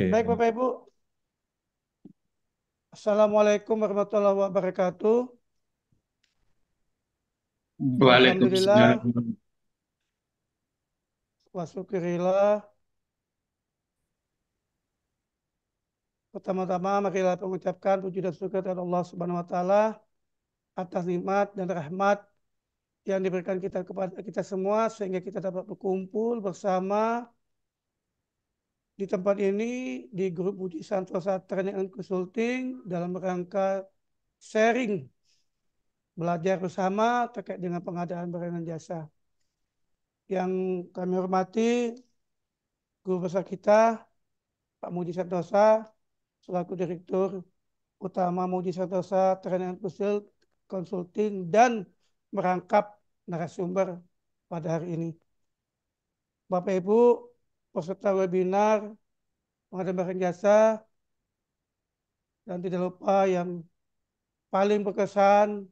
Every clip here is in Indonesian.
Oke. Baik Bapak Ibu, Assalamualaikum warahmatullahi wabarakatuh. Waalaikumsalam. Alhamdulillah, wa syukurillah. Pertama-tama marilah mengucapkan puji dan syukur kepada Allah Subhanahu wa taala atas nikmat dan rahmat yang diberikan kita kepada kita semua sehingga kita dapat berkumpul bersama di tempat ini di grup Puji Santosa Training and Consulting dalam rangka sharing belajar bersama terkait dengan pengadaan barang dan jasa. Yang kami hormati guru besar kita Pak Muji Santosa selaku Direktur Utama Muji Santosa Training Consulting dan merangkap narasumber pada hari ini. Bapak Ibu peserta webinar pengadaan barang jasa dan tidak lupa yang paling berkesan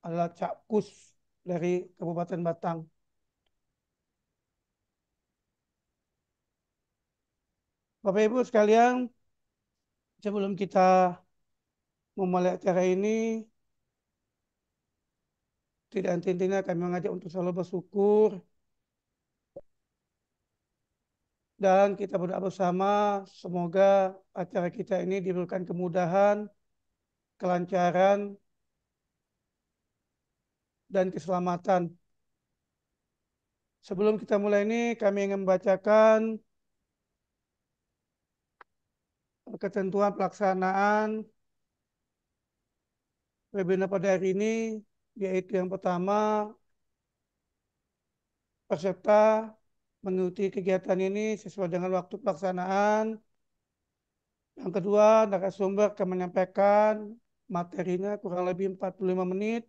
adalah Cak Kus dari Kabupaten Batang. Bapak Ibu sekalian, sebelum kita memulai acara ini, tidak henti-hentinya kami mengajak untuk selalu bersyukur dan kita berdoa bersama semoga acara kita ini diberikan kemudahan, kelancaran, dan keselamatan. Sebelum kita mulai ini, kami ingin membacakan ketentuan pelaksanaan webinar pada hari ini, yaitu yang pertama, peserta mengikuti kegiatan ini sesuai dengan waktu pelaksanaan. Yang kedua, narasumber akan menyampaikan materinya kurang lebih 45 menit,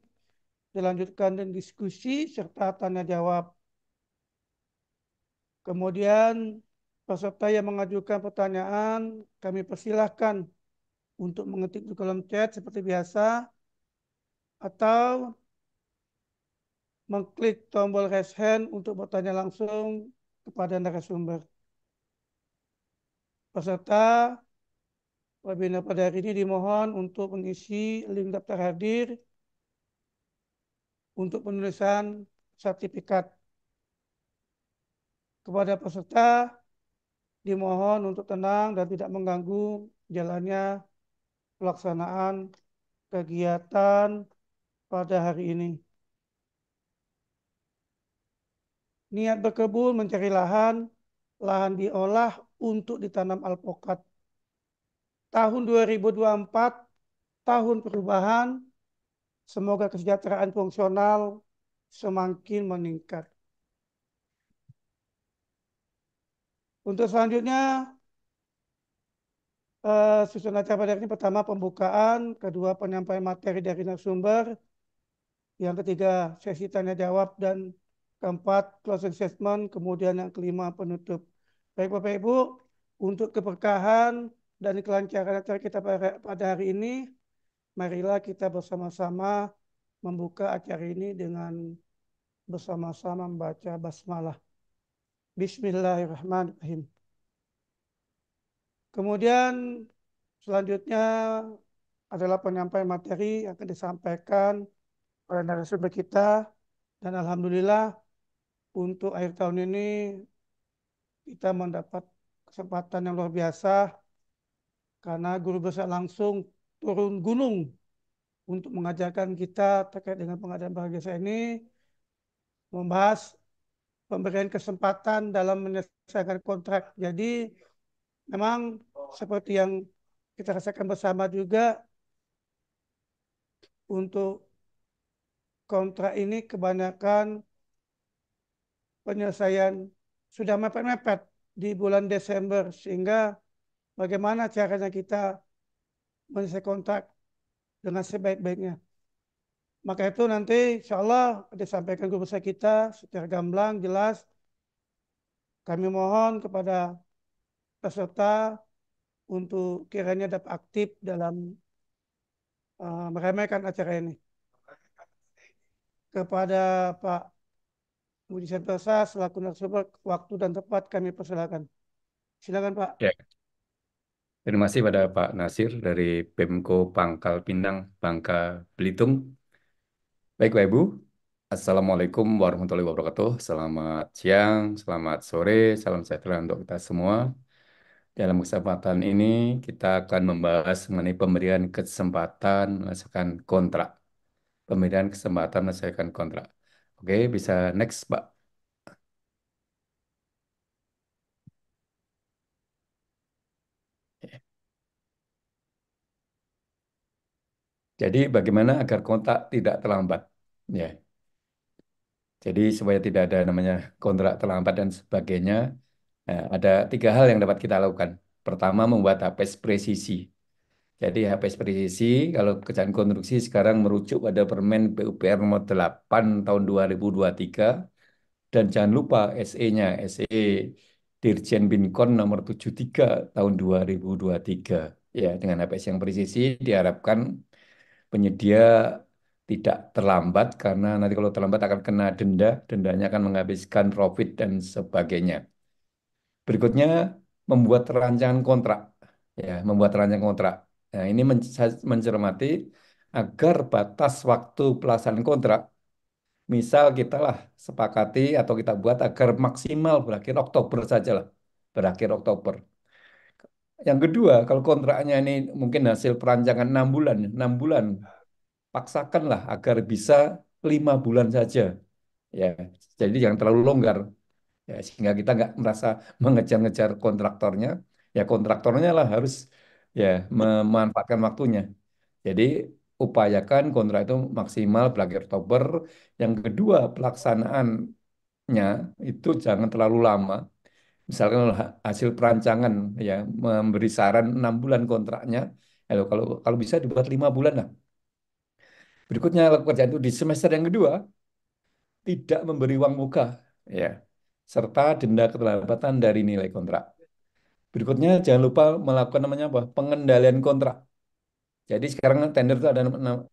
dilanjutkan dengan diskusi serta tanya jawab. Kemudian peserta yang mengajukan pertanyaan kami persilahkan untuk mengetik di kolom chat seperti biasa atau mengklik tombol raise hand untuk bertanya langsung kepada narasumber. Peserta webinar pada hari ini dimohon untuk mengisi link daftar hadir untuk penulisan sertifikat. Kepada peserta dimohon untuk tenang dan tidak mengganggu jalannya pelaksanaan kegiatan pada hari ini. Niat berkebun mencari lahan, lahan diolah untuk ditanam alpukat. Tahun 2024, tahun perubahan, semoga kesejahteraan fungsional semakin meningkat. Untuk selanjutnya, susunan acara pada hari ini pertama pembukaan, kedua penyampaian materi dari narasumber, yang ketiga sesi tanya jawab, dan keempat closing statement, kemudian yang kelima penutup. Baik Bapak Ibu, untuk keberkahan dan kelancaran acara kita pada hari ini, marilah kita bersama-sama membuka acara ini dengan bersama-sama membaca basmalah. Bismillahirrahmanirrahim. Kemudian selanjutnya adalah penyampaian materi yang akan disampaikan oleh narasumber kita, dan alhamdulillah untuk akhir tahun ini kita mendapat kesempatan yang luar biasa karena guru besar langsung turun gunung untuk mengajarkan kita terkait dengan pengadaan barang jasa ini, membahas pemberian kesempatan dalam menyelesaikan kontrak. Jadi memang seperti yang kita rasakan bersama juga, untuk kontrak ini kebanyakan penyelesaian sudah mepet-mepet di bulan Desember, sehingga bagaimana caranya kita menyelesaikan kontrak dengan sebaik-baiknya. Maka itu nanti insya Allah disampaikan guru besar kita secara gamblang, jelas. Kami mohon kepada peserta untuk kiranya dapat aktif dalam meramaikan acara ini. Kepada Pak Budi Santosa selaku narasumber, waktu dan tempat kami persilakan. Silakan Pak. Ya. Terima kasih pada Pak Nasir dari Pemko Pangkal Pinang, Bangka Belitung. Baik, Bapak Ibu. Assalamualaikum warahmatullahi wabarakatuh. Selamat siang, selamat sore, salam sejahtera untuk kita semua. Dalam kesempatan ini kita akan membahas mengenai pemberian kesempatan menyelesaikan kontrak. Pemberian kesempatan menyelesaikan kontrak. Oke, bisa next, Pak. Jadi bagaimana agar kontrak tidak terlambat? Ya. Jadi supaya tidak ada namanya kontrak terlambat dan sebagainya, ada tiga hal yang dapat kita lakukan. Pertama, membuat HPS presisi. Jadi HPS presisi, kalau kerjaan konstruksi sekarang merujuk pada Permen PUPR nomor 8 tahun 2023, dan jangan lupa SE-nya, SE Dirjen Binkon nomor 73 tahun 2023. Ya, dengan HPS yang presisi diharapkan penyedia tidak terlambat karena nanti kalau terlambat akan kena denda, dendanya akan menghabiskan profit dan sebagainya. Berikutnya membuat rancangan kontrak, ya, membuat rancangan kontrak. Nah, ini mencermati agar batas waktu pelaksanaan kontrak, misal kita lah sepakati atau kita buat agar maksimal berakhir Oktober saja lah, berakhir Oktober. Yang kedua, kalau kontraknya ini mungkin hasil perancangan 6 bulan, 6 bulan paksakanlah agar bisa 5 bulan saja, ya. Jadi jangan terlalu longgar, ya, sehingga kita nggak merasa mengejar-ngejar kontraktornya. Ya kontraktornya lah harus ya memanfaatkan waktunya. Jadi upayakan kontrak itu maksimal berakhir Oktober. Yang kedua, pelaksanaannya itu jangan terlalu lama. Misalkan hasil perancangan ya memberi saran 6 bulan kontraknya, kalau kalau bisa dibuat 5 bulan lah. Berikutnya lakukan kerjaan itu di semester yang kedua, tidak memberi uang muka, ya, serta denda keterlambatan dari nilai kontrak. Berikutnya jangan lupa melakukan namanya apa? Pengendalian kontrak. Jadi sekarang tender itu ada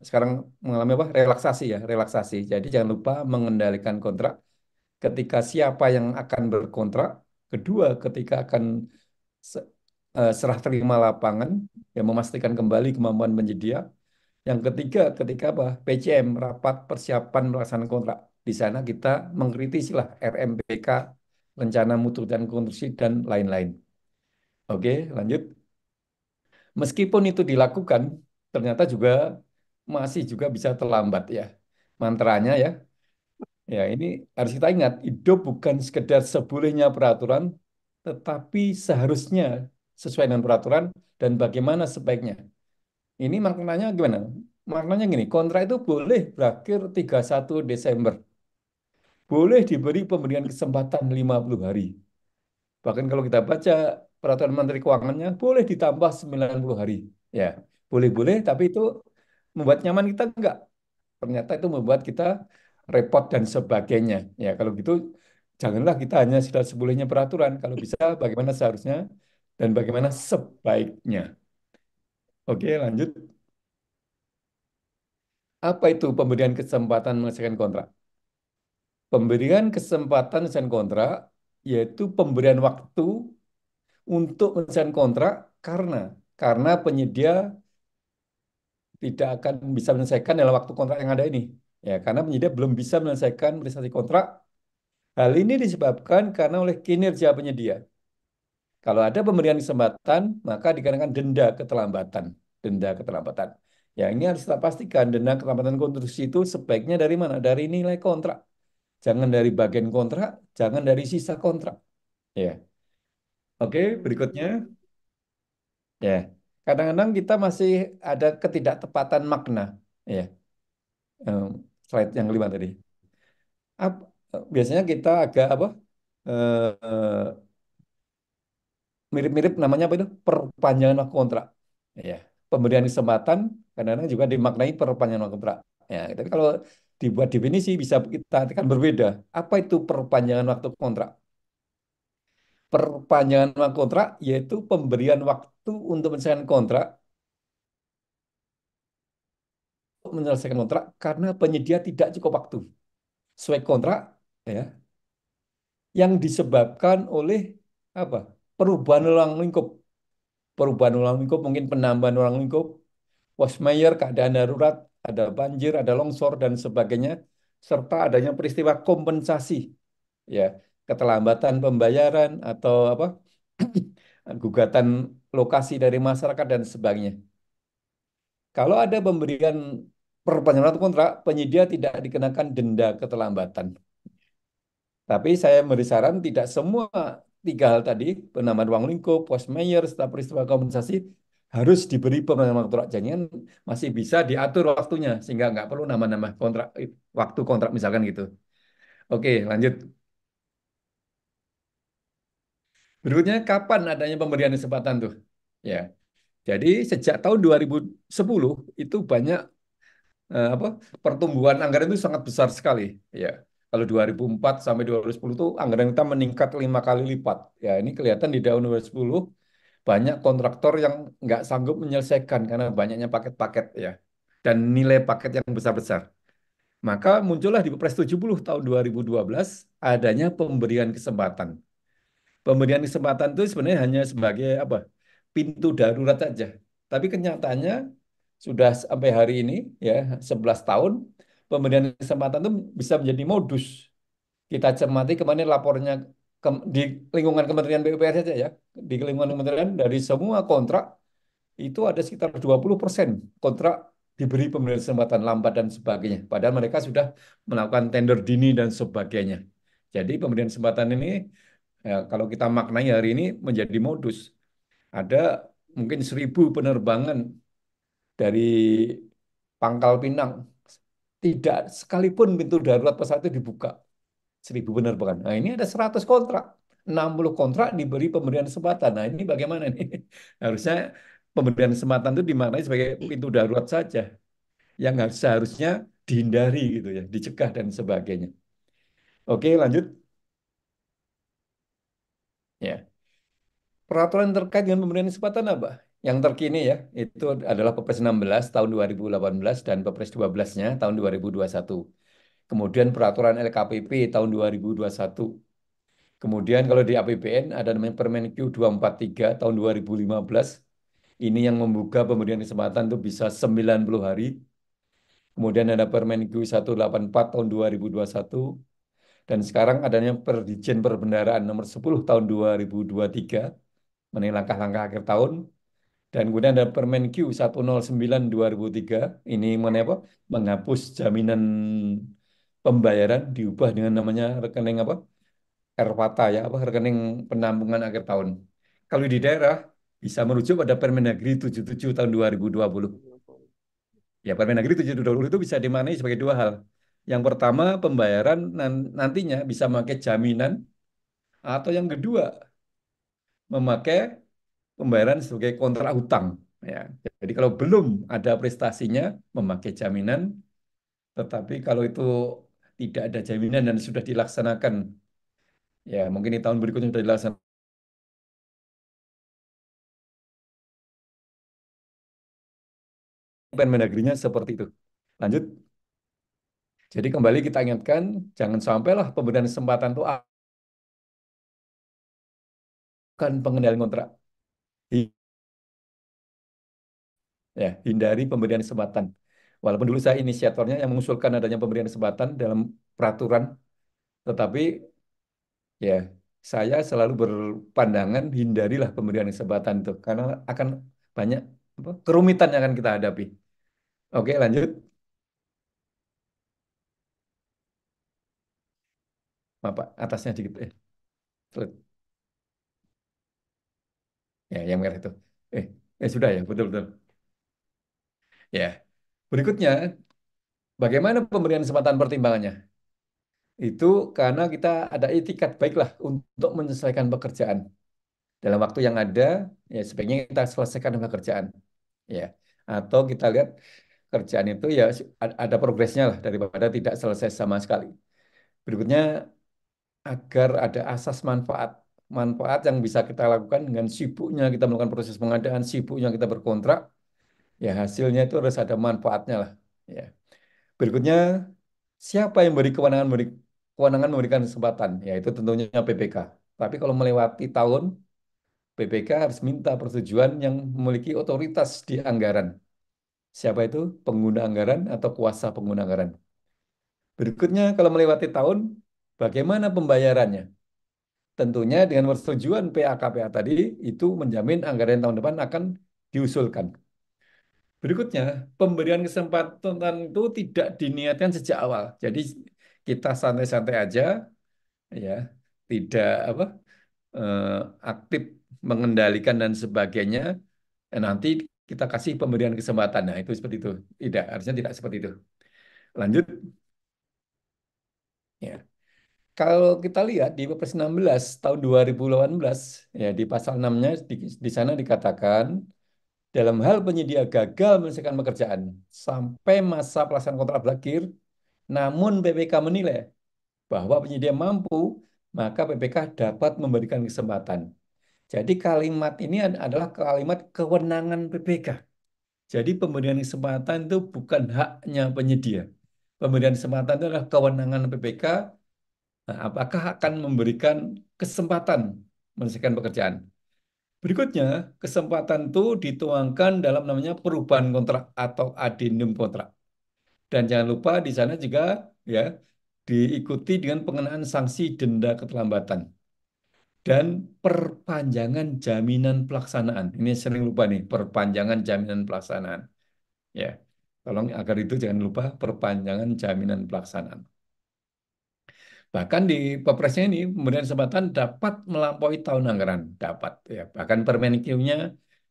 sekarang mengalami apa? Relaksasi ya, relaksasi. Jadi jangan lupa mengendalikan kontrak ketika siapa yang akan berkontrak, kedua ketika akan se- serah terima lapangan yang memastikan kembali kemampuan penyedia. Yang ketiga, ketika apa? PCM, rapat persiapan pelaksanaan kontrak. Di sana kita mengkritisi lah RMPK, rencana mutu dan konstruksi, dan lain-lain. Oke, lanjut. Meskipun itu dilakukan, ternyata juga masih juga bisa terlambat ya. Mantranya ya, ya ini harus kita ingat, hidup bukan sekedar sebolehnya peraturan, tetapi seharusnya sesuai dengan peraturan dan bagaimana sebaiknya. Ini maknanya gimana? Maknanya gini, kontrak itu boleh berakhir 31 Desember. Boleh diberi pemberian kesempatan 50 hari. Bahkan kalau kita baca peraturan Menteri Keuangannya, boleh ditambah 90 hari. Ya, boleh-boleh, tapi itu membuat nyaman kita enggak. Ternyata itu membuat kita repot dan sebagainya. Ya, kalau gitu janganlah kita hanya sudah sebolehnya peraturan. Kalau bisa bagaimana seharusnya dan bagaimana sebaiknya. Oke, lanjut. Apa itu pemberian kesempatan menyelesaikan kontrak? Pemberian kesempatan menyelesaikan kontrak yaitu pemberian waktu untuk menyelesaikan kontrak karena penyedia tidak akan bisa menyelesaikan dalam waktu kontrak yang ada ini. Ya, karena penyedia belum bisa menyelesaikan prestasi kontrak. Hal ini disebabkan karena oleh kinerja penyedia. Kalau ada pemberian kesempatan, maka dikenakan denda keterlambatan. Denda keterlambatan. Ya, ini harus kita pastikan denda keterlambatan konstruksi itu sebaiknya dari mana? Dari nilai kontrak. Jangan dari bagian kontrak, jangan dari sisa kontrak. Ya. Oke, berikutnya. Ya. Kadang-kadang kita masih ada ketidaktepatan makna. Ya. Slide yang kelima tadi. Biasanya kita agak apa? Mirip-mirip namanya apa itu? Perpanjangan waktu kontrak. Ya. Pemberian kesempatan kadang-kadang juga dimaknai perpanjangan waktu kontrak. Ya, tapi kalau dibuat definisi bisa kita kan berbeda. Apa itu perpanjangan waktu kontrak? Perpanjangan waktu kontrak yaitu pemberian waktu untuk menyelesaikan kontrak, menyelesaikan kontrak karena penyedia tidak cukup waktu. Sesuai kontrak ya, yang disebabkan oleh apa? Perubahan ruang lingkup. perubahan ruang lingkup, mungkin penambahan ruang lingkup, force majeure, keadaan darurat, ada banjir, ada longsor dan sebagainya, serta adanya peristiwa kompensasi, ya, keterlambatan pembayaran atau apa, gugatan lokasi dari masyarakat dan sebagainya. Kalau ada pemberian perpanjangan kontrak, penyedia tidak dikenakan denda keterlambatan. Tapi saya beri saran tidak semua tiga hal tadi, penambahan ruang lingkup, force majeure, serta peristiwa kompensasi harus diberi perpanjangan kontrak. Jadi kan masih bisa diatur waktunya sehingga nggak perlu nama-nama kontrak waktu kontrak misalkan gitu. Oke, lanjut. Berikutnya kapan adanya pemberian kesempatan tuh? Ya. Jadi sejak tahun 2010 itu banyak apa pertumbuhan anggaran itu sangat besar sekali. Ya. Kalau 2004 sampai 2010 itu anggaran kita meningkat 5 kali lipat. Ya, ini kelihatan di tahun 2010 banyak kontraktor yang nggak sanggup menyelesaikan karena banyaknya paket-paket ya dan nilai paket yang besar-besar. Maka muncullah di Perpres 70 tahun 2012 adanya pemberian kesempatan. Pemberian kesempatan itu sebenarnya hanya sebagai apa? Pintu darurat saja. Tapi kenyataannya sudah sampai hari ini ya 11 tahun pemberian kesempatan itu bisa menjadi modus. Kita cermati kemarin lapornya di lingkungan Kementerian PUPR saja ya. Di lingkungan kementerian dari semua kontrak itu ada sekitar 20% kontrak diberi pemberian kesempatan lambat dan sebagainya. Padahal mereka sudah melakukan tender dini dan sebagainya. Jadi pemberian kesempatan ini ya, kalau kita maknai hari ini menjadi modus. Ada mungkin 1.000 penerbangan dari Pangkal Pinang. Tidak sekalipun pintu darurat pesawat itu dibuka. 1.000 penerbangan. Nah ini ada 100 kontrak. 60 kontrak diberi pemberian kesempatan. Nah ini bagaimana nih? Harusnya pemberian kesempatan itu dimaknai sebagai pintu darurat saja. Yang seharusnya dihindari gitu ya. Dicegah dan sebagainya. Oke lanjut. Ya. Peraturan terkait dengan pemberian kesempatan apa? Yang terkini ya, itu adalah Perpres 16 tahun 2018 dan Perpres 12-nya tahun 2021. Kemudian peraturan LKPP tahun 2021. Kemudian kalau di APBN ada namanya Permenq 243 tahun 2015. Ini yang membuka pemberian kesempatan itu bisa 90 hari. Kemudian ada Permenq 184 tahun 2021. Dan sekarang adanya Dirjen Perbendaharaan nomor 10 tahun 2023 mengenai langkah-langkah akhir tahun. Dan kemudian ada Permen Q 109 2003 ini mengenai apa? Menghapus jaminan pembayaran diubah dengan namanya rekening apa? Erwata ya, apa rekening penampungan akhir tahun. Kalau di daerah bisa merujuk pada Permendagri 77 tahun 2020. Ya, Permendagri 77 itu bisa dimaknai sebagai dua hal. Yang pertama, pembayaran nantinya bisa memakai jaminan atau yang kedua, memakai pembayaran sebagai kontrak hutang. Ya. Jadi kalau belum ada prestasinya memakai jaminan, tetapi kalau itu tidak ada jaminan dan sudah dilaksanakan, ya mungkin di tahun berikutnya sudah dilaksanakan. Permendagrinya seperti itu. Lanjut. Jadi kembali kita ingatkan, jangan sampailah pemberian kesempatan itu akan pengendalian kontrak. Ya, hindari pemberian kesempatan. Walaupun dulu saya inisiatornya yang mengusulkan adanya pemberian kesempatan dalam peraturan, tetapi ya, saya selalu berpandangan hindarilah pemberian kesempatan itu karena akan banyak kerumitan yang akan kita hadapi. Oke, lanjut. Maaf, Pak, atasnya dikit. Slide. Ya, yang merah itu. Sudah ya, betul betul. Ya. Berikutnya, bagaimana pemberian kesempatan pertimbangannya? Itu karena kita ada itikat baiklah untuk menyelesaikan pekerjaan dalam waktu yang ada, ya sebaiknya kita selesaikan pekerjaan. Ya. Atau kita lihat kerjaan itu ya ada progresnya lah daripada tidak selesai sama sekali. Berikutnya agar ada asas manfaat. Manfaat yang bisa kita lakukan dengan sibuknya kita melakukan proses pengadaan, sibuknya kita berkontrak, ya hasilnya itu harus ada manfaatnya lah. Ya. Berikutnya siapa yang kewenangan memberikan kesempatan? Yaitu tentunya PPK. Tapi kalau melewati tahun PPK harus minta persetujuan yang memiliki otoritas di anggaran. Siapa itu? Pengguna anggaran atau kuasa pengguna anggaran. Berikutnya, kalau melewati tahun, bagaimana pembayarannya? Tentunya dengan persetujuan PAKPA tadi, itu menjamin anggaran tahun depan akan diusulkan. Berikutnya, pemberian kesempatan itu tidak diniatkan sejak awal. Jadi kita santai-santai aja, ya, tidak apa eh, aktif mengendalikan dan sebagainya. Nanti kita kasih pemberian kesempatan. Nah, itu seperti itu. Tidak, harusnya tidak seperti itu. Lanjut, ya. Kalau kita lihat di Perpres 16 tahun 2018, ya di pasal 6-nya di sana dikatakan dalam hal penyedia gagal menyelesaikan pekerjaan sampai masa pelaksanaan kontrak berakhir, namun PPK menilai bahwa penyedia mampu, maka PPK dapat memberikan kesempatan. Jadi kalimat ini adalah kalimat kewenangan PPK. Jadi pemberian kesempatan itu bukan haknya penyedia. Pemberian kesempatan itu adalah kewenangan PPK. Nah, apakah akan memberikan kesempatan menyelesaikan pekerjaan? Berikutnya, kesempatan itu dituangkan dalam namanya perubahan kontrak atau adendum kontrak. Dan jangan lupa di sana juga ya diikuti dengan pengenaan sanksi denda keterlambatan dan perpanjangan jaminan pelaksanaan. Ini sering lupa nih, perpanjangan jaminan pelaksanaan. Ya, tolong agar itu jangan lupa perpanjangan jaminan pelaksanaan. Bahkan di Pepresnya ini pemberian kesempatan dapat melampaui tahun anggaran, dapat ya. Bahkan Permenkeu-nya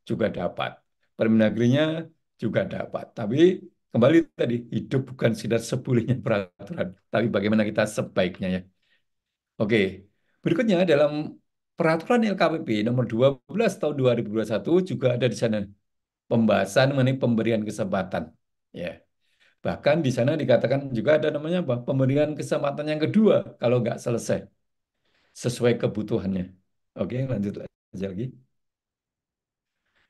juga dapat, Permendagri-nya juga dapat. Tapi kembali tadi hidup bukan sekedar sebulahnya peraturan, tapi bagaimana kita sebaiknya ya. Oke, berikutnya dalam Peraturan LKPP nomor 12 tahun 2021 juga ada di sana pembahasan mengenai pemberian kesempatan. Ya. Bahkan di sana dikatakan juga ada namanya apa? Pemberian kesempatan yang kedua kalau nggak selesai sesuai kebutuhannya. Oke, lanjut aja lagi.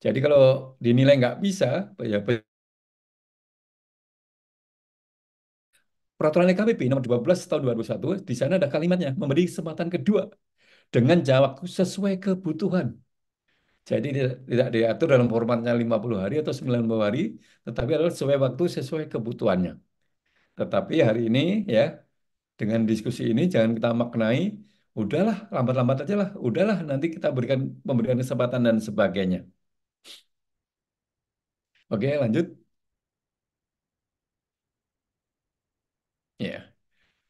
Jadi kalau dinilai nggak bisa, ya Peraturan LKPP nomor 12 tahun 2021 di sana ada kalimatnya memberi kesempatan kedua dengan jangka waktu sesuai kebutuhan. Jadi tidak diatur dalam formatnya 50 hari atau 90 hari, tetapi adalah sesuai waktu sesuai kebutuhannya. Tetapi hari ini ya dengan diskusi ini jangan kita maknai, udahlah lambat-lambat aja lah, udahlah nanti kita berikan pemberian kesempatan dan sebagainya. Oke, lanjut. Ya.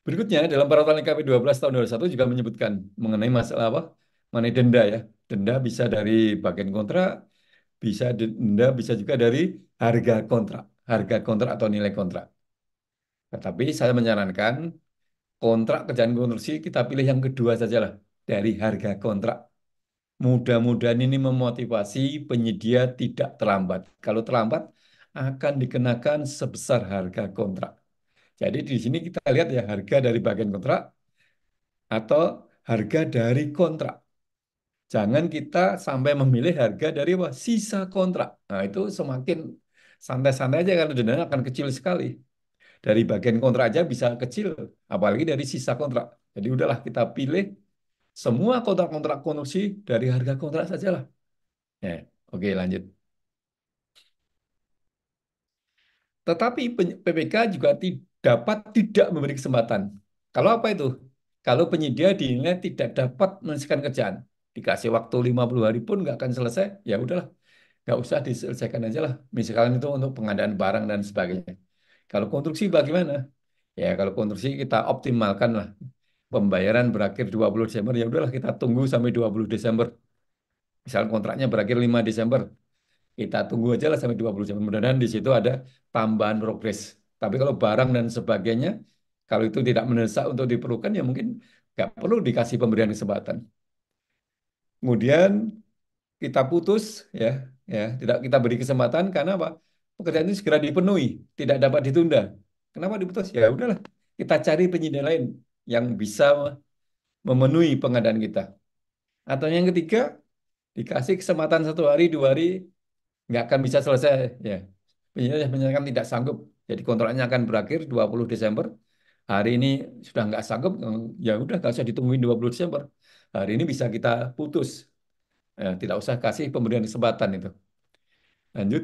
Berikutnya dalam peraturan LKP 12 tahun 2021 juga menyebutkan mengenai masalah apa? Mengenai denda ya. Denda bisa dari bagian kontrak, bisa denda bisa juga dari harga kontrak atau nilai kontrak. Tetapi saya menyarankan kontrak kerjaan konstruksi kita pilih yang kedua sajalah dari harga kontrak. Mudah-mudahan ini memotivasi penyedia tidak terlambat. Kalau terlambat akan dikenakan sebesar harga kontrak. Jadi di sini kita lihat ya harga dari bagian kontrak atau harga dari kontrak. Jangan kita sampai memilih harga dari apa? Sisa kontrak. Nah, itu semakin santai-santai aja karena dendanya akan kecil sekali. Dari bagian kontrak aja bisa kecil, apalagi dari sisa kontrak. Jadi udahlah kita pilih semua kontrak-kontrak konstruksi dari harga kontrak sajalah. Ya, oke lanjut. Tetapi PPK juga dapat tidak memberi kesempatan. Kalau apa itu? Kalau penyedia dinilai tidak dapat menyelesaikan kerjaan, dikasih waktu 50 hari pun nggak akan selesai, ya udahlah, nggak usah diselesaikan aja lah. Misalkan itu untuk pengadaan barang dan sebagainya. Kalau konstruksi bagaimana? Ya kalau konstruksi kita optimalkan lah. Pembayaran berakhir 20 Desember, ya udahlah kita tunggu sampai 20 Desember. Misal kontraknya berakhir 5 Desember, kita tunggu aja lah sampai 20 jam. Mudah-mudahan di situ ada tambahan progres. Tapi kalau barang dan sebagainya, kalau itu tidak mendesak untuk diperlukan, ya mungkin nggak perlu dikasih pemberian kesempatan. Kemudian kita putus, ya, ya, tidak kita beri kesempatan karena apa? Pekerjaan itu segera dipenuhi, tidak dapat ditunda. Kenapa diputus? Ya udahlah, kita cari penyedia lain yang bisa memenuhi pengadaan kita. Atau yang ketiga, dikasih kesempatan 1 hari, 2 hari, nggak akan bisa selesai ya penyidik menyatakan tidak sanggup jadi kontraknya akan berakhir 20 Desember hari ini sudah nggak sanggup ya udah nggak usah ditungguin 20 Desember hari ini bisa kita putus Tidak usah kasih pemberian kesempatan itu. Lanjut.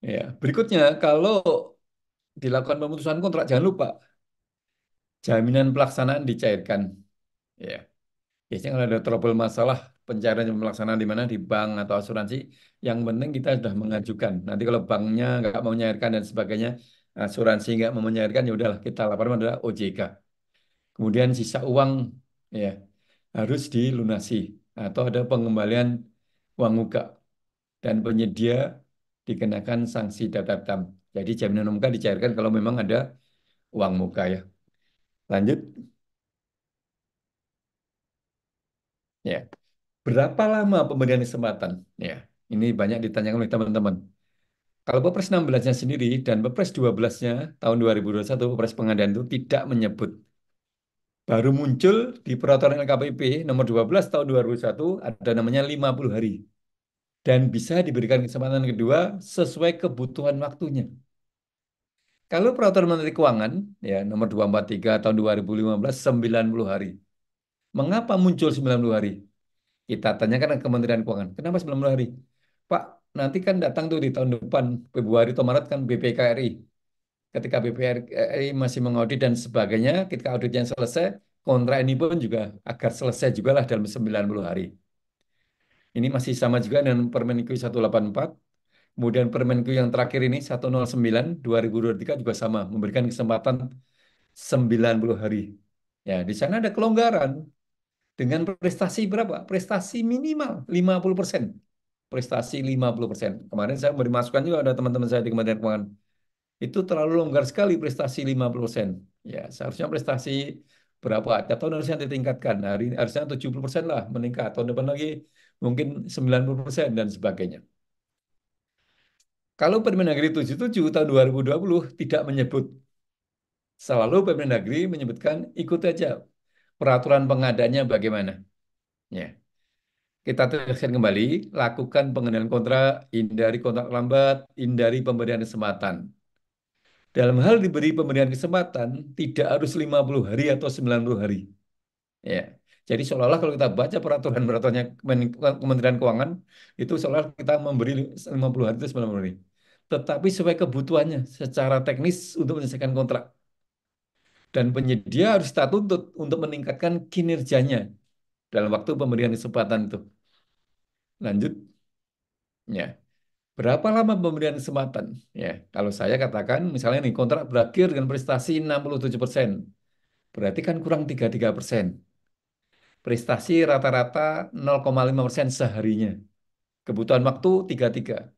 Ya, berikutnya kalau dilakukan pemutusan kontrak jangan lupa jaminan pelaksanaan dicairkan. Ya, biasanya kalau ada trouble masalah pencairan jaminan pelaksanaan di mana di bank atau asuransi, yang penting kita sudah mengajukan. Nanti kalau banknya nggak mau menyairkan dan sebagainya, asuransi nggak mau menyairkan, ya udahlah kita laporan adalah OJK. Kemudian sisa uang ya harus dilunasi atau ada pengembalian uang muka dan penyedia dikenakan sanksi data hitam. Jadi jaminan muka dicairkan kalau memang ada uang muka ya. Lanjut ya. Berapa lama pemberian kesempatan? Ya, ini banyak ditanyakan oleh teman-teman. Kalau Perpres 16-nya sendiri dan Perpres 12-nya tahun 2021, Perpres Pengadaan itu tidak menyebut. Baru muncul di Peraturan LKPP nomor 12 tahun 2001 ada namanya 50 hari. Dan bisa diberikan kesempatan kedua sesuai kebutuhan waktunya. Kalau Peraturan Menteri Keuangan ya nomor 243 tahun 2015 90 hari. Mengapa muncul 90 hari? Kita tanyakan ke Kementerian Keuangan, kenapa 90 hari? Pak, nanti kan datang tuh di tahun depan, Februari atau Maret kan BPKRI. Ketika BPKRI masih mengaudit dan sebagainya, ketika auditnya selesai, kontrak ini pun juga agar selesai juga lah dalam 90 hari. Ini masih sama juga dengan Permenkyu 184. Kemudian Permenkyu yang terakhir ini 109 2023 juga sama, memberikan kesempatan 90 hari. Ya, di sana ada kelonggaran dengan prestasi berapa? Prestasi minimal 50%. Prestasi 50%. Kemarin saya beri masukan juga ada teman-teman saya di Kementerian Keuangan. Itu terlalu longgar sekali prestasi 50%. Ya, seharusnya prestasi berapa? Tiap tahun harusnya ditingkatkan. Hari ini harusnya 70% lah meningkat. Tahun depan lagi mungkin 90% dan sebagainya. Kalau Permendagri 77 tahun 2020 tidak menyebut. Selalu Permendagri menyebutkan ikut aja peraturan pengadaannya bagaimana. Ya. Kita tegaskan kembali, lakukan pengendalian kontrak, hindari kontrak lambat, hindari pemberian kesempatan. Dalam hal diberi pemberian kesempatan, tidak harus 50 hari atau 90 hari. Ya. Jadi seolah-olah kalau kita baca peraturan-peraturannya Kementerian Keuangan, itu seolah kita memberi 50 hari atau 90 hari. Tetapi sesuai kebutuhannya secara teknis untuk menyelesaikan kontrak. Dan penyedia harus kita tuntut untuk meningkatkan kinerjanya dalam waktu pemberian kesempatan itu. Lanjut, ya. Berapa lama pemberian kesempatan? Ya, kalau saya katakan misalnya nih kontrak berakhir dengan prestasi 67%, berarti kan kurang 33%. Prestasi rata-rata 0,5% seharinya. Kebutuhan waktu 33.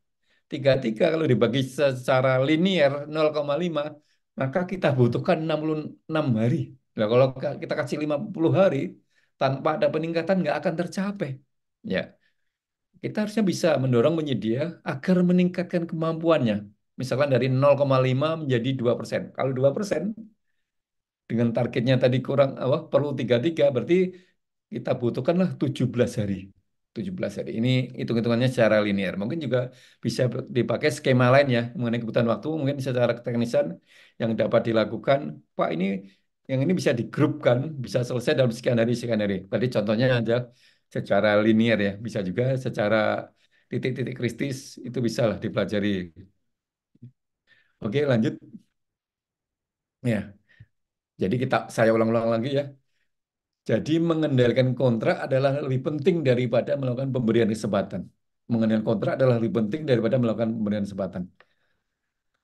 33 kalau dibagi secara linear 0,5, maka kita butuhkan 66 hari. Nah, kalau kita kasih 50 hari tanpa ada peningkatan nggak akan tercapai. Ya, kita harusnya bisa mendorong penyedia agar meningkatkan kemampuannya. Misalkan dari 0,5 menjadi 2%. Kalau 2% dengan targetnya tadi kurang apa perlu 33 berarti kita butuhkanlah 17 hari. 17 hari. Ini hitung-hitungannya secara linear. Mungkin juga bisa dipakai skema lain ya mengenai kebutuhan waktu, mungkin secara keteknisan yang dapat dilakukan. Pak, ini yang ini bisa digrupkan, bisa selesai dalam sekian hari, sekian hari. Tadi contohnya aja secara linear ya, bisa juga secara titik-titik kritis itu bisa lah dipelajari. Oke, lanjut. Ya, jadi saya ulang-ulang lagi ya. Jadi mengendalikan kontrak adalah lebih penting daripada melakukan pemberian kesempatan. Mengendalikan kontrak adalah lebih penting daripada melakukan pemberian kesempatan.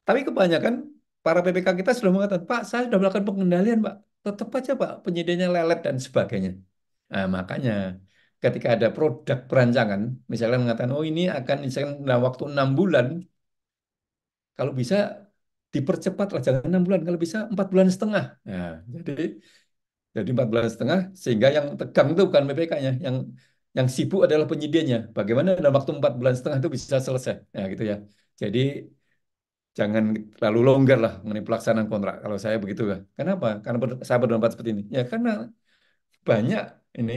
Tapi kebanyakan para PPK kita sudah mengatakan, Pak, saya sudah melakukan pengendalian, Pak. Tetap aja, Pak, penyediaannya lelet dan sebagainya. Nah, makanya ketika ada produk perancangan, misalnya mengatakan, oh ini akan misalkan dalam waktu 6 bulan, kalau bisa dipercepatlah, jangan 6 bulan, kalau bisa 4 bulan setengah. Nah, jadi 4 bulan setengah, sehingga yang tegang itu bukan BPK-nya, yang sibuk adalah penyedianya. Bagaimana dalam waktu 4 bulan setengah itu bisa selesai. Nah, gitu ya. Jadi jangan terlalu longgar lah mengenai pelaksanaan kontrak. Kalau saya begitu lah. Kenapa? Karena saya berpendapat seperti ini. Ya karena banyak ini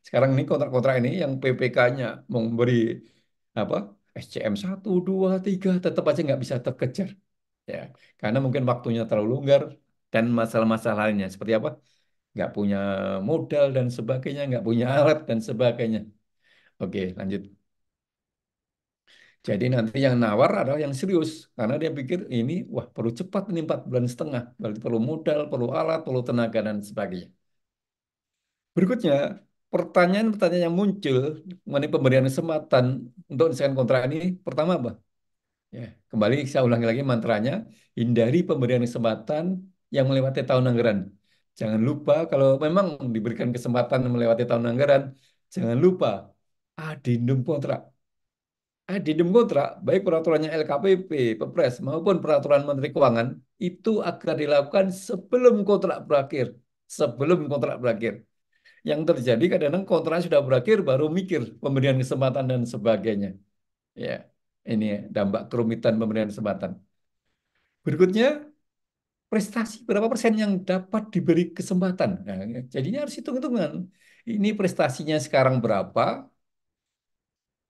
sekarang ini kontrak-kontrak ini yang PPK-nya memberi apa SCM 1, 2, 3 tetap aja nggak bisa terkejar. Ya, karena mungkin waktunya terlalu longgar dan masalah-masalah lainnya seperti apa? nggak punya modal dan sebagainya, nggak punya alat dan sebagainya. Oke, lanjut. Jadi nanti yang nawar adalah yang serius karena dia pikir ini wah perlu cepat ini 4 bulan setengah, berarti perlu modal, perlu alat, perlu tenaga dan sebagainya. Berikutnya, pertanyaan-pertanyaan yang muncul mengenai pemberian kesempatan untuk menyelesaikan kontrak ini, pertama apa? Ya, kembali saya ulangi lagi mantranya, hindari pemberian kesempatan yang melewati tahun anggaran. Jangan lupa kalau memang diberikan kesempatan melewati tahun anggaran, jangan lupa adendum kontrak. Adendum kontrak, baik peraturannya LKPP, Perpres maupun peraturan Menteri Keuangan itu agar dilakukan sebelum kontrak berakhir. Sebelum kontrak berakhir. Yang terjadi kadang-kadang kontrak sudah berakhir baru mikir pemberian kesempatan dan sebagainya. Ya, ini dampak kerumitan pemberian kesempatan. Berikutnya, prestasi berapa persen yang dapat diberi kesempatan. Nah, jadinya harus hitung-hitungan. Ini prestasinya sekarang berapa,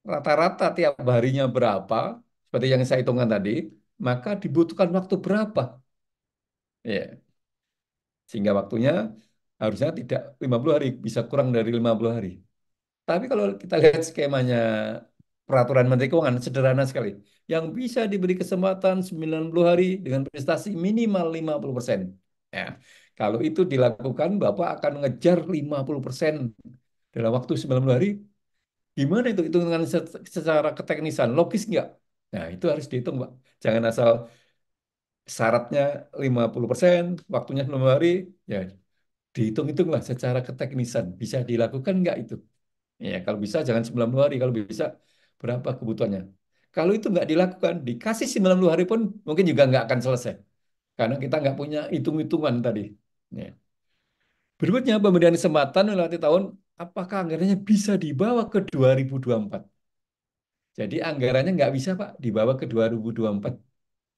rata-rata tiap harinya berapa, seperti yang saya hitungkan tadi, maka dibutuhkan waktu berapa. Ya, sehingga waktunya harusnya tidak 50 hari, bisa kurang dari 50 hari. Tapi kalau kita lihat skemanya peraturan Menteri Keuangan sederhana sekali. Yang bisa diberi kesempatan 90 hari dengan prestasi minimal 50%. Ya, kalau itu dilakukan, Bapak akan ngejar 50% dalam waktu 90 hari. Gimana itu hitungan secara keteknisan? Logis nggak? Nah, itu harus dihitung, Pak. Jangan asal syaratnya 50%, waktunya 90 hari, ya dihitung-hitunglah secara keteknisan. Bisa dilakukan nggak itu? Ya, kalau bisa jangan 90 hari, kalau bisa berapa kebutuhannya. Kalau itu nggak dilakukan, dikasih 90 hari pun mungkin juga nggak akan selesai. Karena kita nggak punya hitung-hitungan tadi. Ya. Berikutnya, pemberian kesempatan melewati tahun, apakah anggarannya bisa dibawa ke 2024? Jadi anggarannya nggak bisa, Pak, dibawa ke 2024.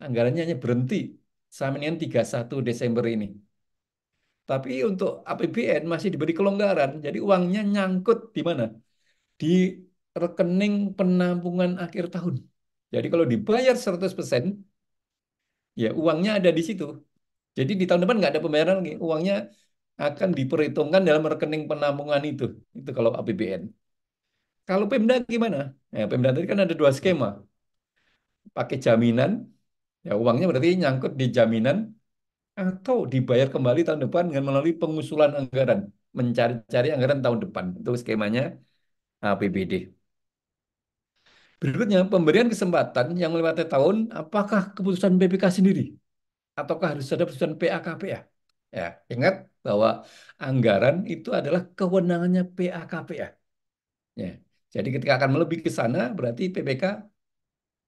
Anggarannya hanya berhenti sampai dengan 31 Desember ini. Tapi untuk APBN masih diberi kelonggaran, jadi uangnya nyangkut di mana? Di rekening penampungan akhir tahun. Jadi kalau dibayar 100%, ya uangnya ada di situ. Jadi di tahun depan nggak ada pembayaran lagi. Uangnya akan diperhitungkan dalam rekening penampungan itu. Itu kalau APBN. Kalau Pemda gimana? Ya, Pemda tadi kan ada dua skema. Pakai jaminan, ya uangnya berarti nyangkut di jaminan atau dibayar kembali tahun depan dengan melalui pengusulan anggaran. Mencari-cari anggaran tahun depan. Itu skemanya APBD. Berikutnya, pemberian kesempatan yang melewati tahun, apakah keputusan BPK sendiri? Ataukah harus ada keputusan PAKPA? Ya, ingat bahwa anggaran itu adalah kewenangannya PAKPA. Ya. Jadi ketika akan melebihi ke sana, berarti PPK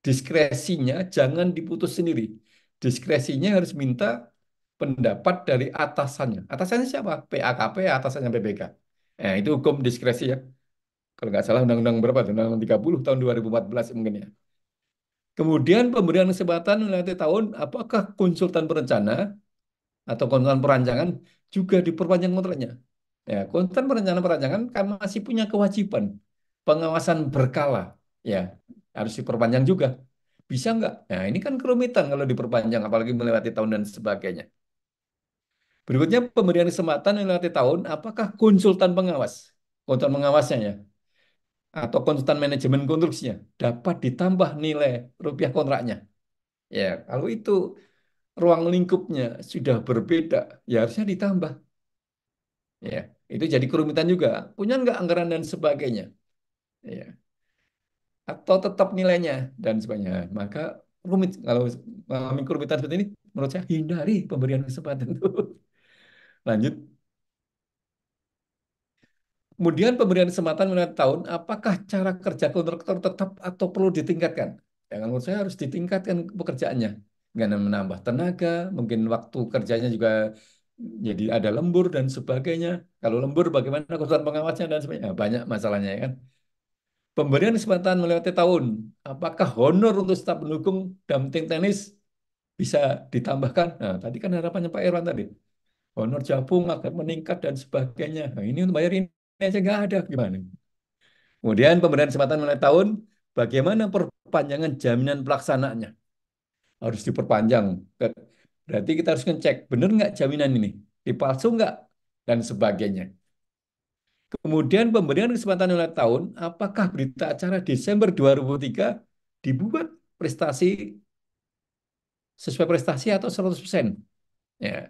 diskresinya jangan diputus sendiri. Diskresinya harus minta pendapat dari atasannya. Atasannya siapa? PAKPA, atasannya PPK. Nah, itu hukum diskresi ya. Kalau nggak salah Undang-Undang berapa? Undang-Undang 30 tahun 2014 mungkin ya. Kemudian pemberian kesempatan melewati tahun, apakah konsultan perencana atau konsultan perancangan juga diperpanjang kontraknya? Ya, konsultan perancangan kan masih punya kewajiban pengawasan berkala, ya harus diperpanjang juga. Bisa nggak? Nah, ini kan kerumitan kalau diperpanjang, apalagi melewati tahun dan sebagainya. Berikutnya pemberian kesempatan melewati tahun, apakah konsultan pengawas, konsultan pengawasnya ya, atau konsultan manajemen konstruksinya dapat ditambah nilai rupiah kontraknya? Ya, kalau itu ruang lingkupnya sudah berbeda, ya harusnya ditambah. Ya, itu jadi kerumitan juga. Punya nggak anggaran dan sebagainya. Ya, atau tetap nilainya dan sebagainya. Maka rumit kalau mengalami kerumitan seperti ini, menurut saya hindari pemberian kesempatan itu. Lanjut. Kemudian pemberian kesempatan melalui tahun, apakah cara kerja kontraktor tetap atau perlu ditingkatkan? Yang menurut saya harus ditingkatkan pekerjaannya. Dengan menambah tenaga, mungkin waktu kerjanya juga jadi ada lembur dan sebagainya. Kalau lembur bagaimana konsultan pengawasnya dan sebagainya. Nah, banyak masalahnya ya kan. Pemberian kesempatan melewati tahun, apakah honor untuk staf pendukung dan tim tenis bisa ditambahkan? Nah, tadi kan harapannya Pak Irwan tadi. Honor Japung agar meningkat dan sebagainya. Nah, ini untuk bayar ini aja nggak ada. Gimana? Kemudian pemberian kesempatan mulai tahun, bagaimana perpanjangan jaminan pelaksanaannya? Harus diperpanjang. Berarti kita harus ngecek, benar nggak jaminan ini? Dipalsu nggak? dan sebagainya. Kemudian pemberian kesempatan 5 tahun, apakah berita acara Desember 2003 dibuat prestasi sesuai prestasi atau 100%? Ya,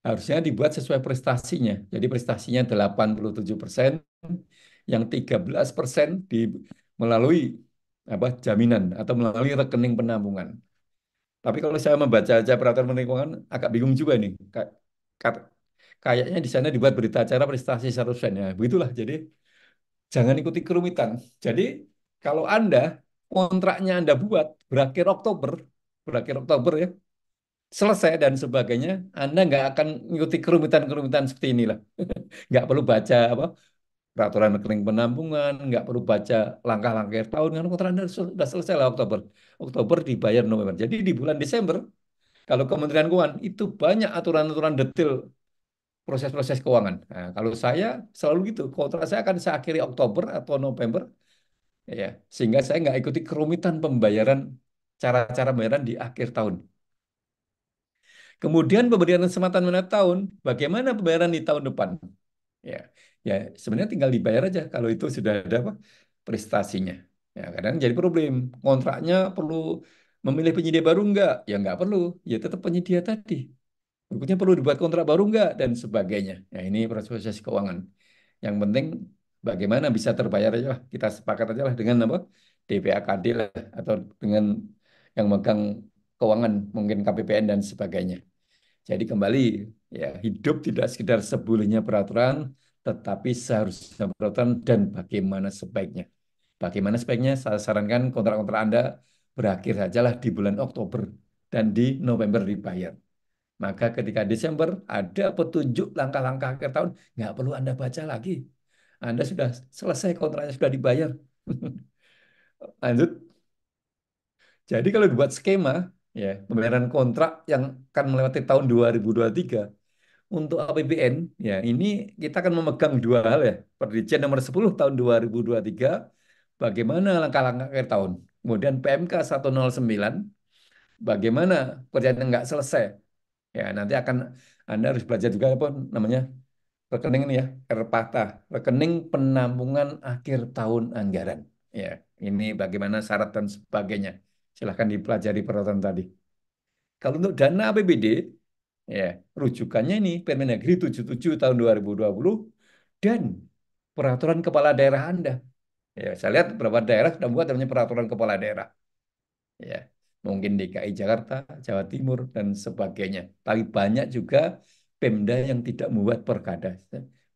harusnya dibuat sesuai prestasinya. Jadi prestasinya 87%, yang 13% melalui apa jaminan atau melalui rekening penampungan. Tapi kalau saya membaca aja peraturan Menteri Keuangan agak bingung juga nih. Kayaknya di sana dibuat berita acara prestasi 100%, ya. Begitulah. Jadi jangan ikuti kerumitan. Jadi kalau Anda kontraknya Anda buat berakhir Oktober ya, selesai dan sebagainya, Anda nggak akan mengikuti kerumitan-kerumitan seperti inilah. Nggak perlu baca apa peraturan rekening penampungan, nggak perlu baca langkah-langkah akhir tahun, kan kontrak Anda sudah selesai lah Oktober. Oktober dibayar November. Jadi di bulan Desember, kalau Kementerian Keuangan itu banyak aturan-aturan detail proses-proses keuangan. Nah, kalau saya selalu gitu, kontrak saya akan saya akhiri Oktober atau November, ya, sehingga saya nggak ikuti kerumitan pembayaran, cara-cara pembayaran di akhir tahun. Kemudian pemberian kesempatan 5 tahun, bagaimana pembayaran di tahun depan? Ya, ya sebenarnya tinggal dibayar aja kalau itu sudah ada apa prestasinya. Ya, kadang jadi problem. Kontraknya perlu memilih penyedia baru enggak? Ya enggak perlu. Ya tetap penyedia tadi. Berikutnya perlu dibuat kontrak baru enggak dan sebagainya. Ya ini proses keuangan. Yang penting bagaimana bisa terbayar aja lah. Kita sepakat aja lah dengan apa? DPAKD lah atau dengan yang megang keuangan mungkin KPPN dan sebagainya. Jadi kembali, ya hidup tidak sekedar sebulahnya peraturan, tetapi seharusnya peraturan dan bagaimana sebaiknya. Bagaimana sebaiknya? Saya sarankan kontrak-kontrak Anda berakhir sajalah di bulan Oktober dan di November dibayar. Maka ketika Desember ada petunjuk langkah-langkah akhir tahun, nggak perlu Anda baca lagi. Anda sudah selesai kontraknya sudah dibayar. Lanjut. Jadi kalau dibuat skema, ya pembayaran kontrak yang akan melewati tahun 2023, untuk APBN, ya ini kita akan memegang dua hal ya. Perjanjian nomor 10 tahun 2023, bagaimana langkah-langkah akhir tahun. Kemudian PMK 109, bagaimana perjanjian nggak selesai. Ya nanti akan Anda harus belajar juga apa namanya rekening ini ya, RPATA, rekening penampungan akhir tahun anggaran. Ya, ini bagaimana syarat dan sebagainya. Silahkan dipelajari peraturan tadi. Kalau untuk dana APBD, ya, rujukannya ini Permendagri 77 tahun 2020 dan peraturan kepala daerah Anda. Ya, saya lihat beberapa daerah sudah buat namanya peraturan kepala daerah. Ya, mungkin DKI Jakarta, Jawa Timur dan sebagainya. Tapi banyak juga Pemda yang tidak membuat perkada.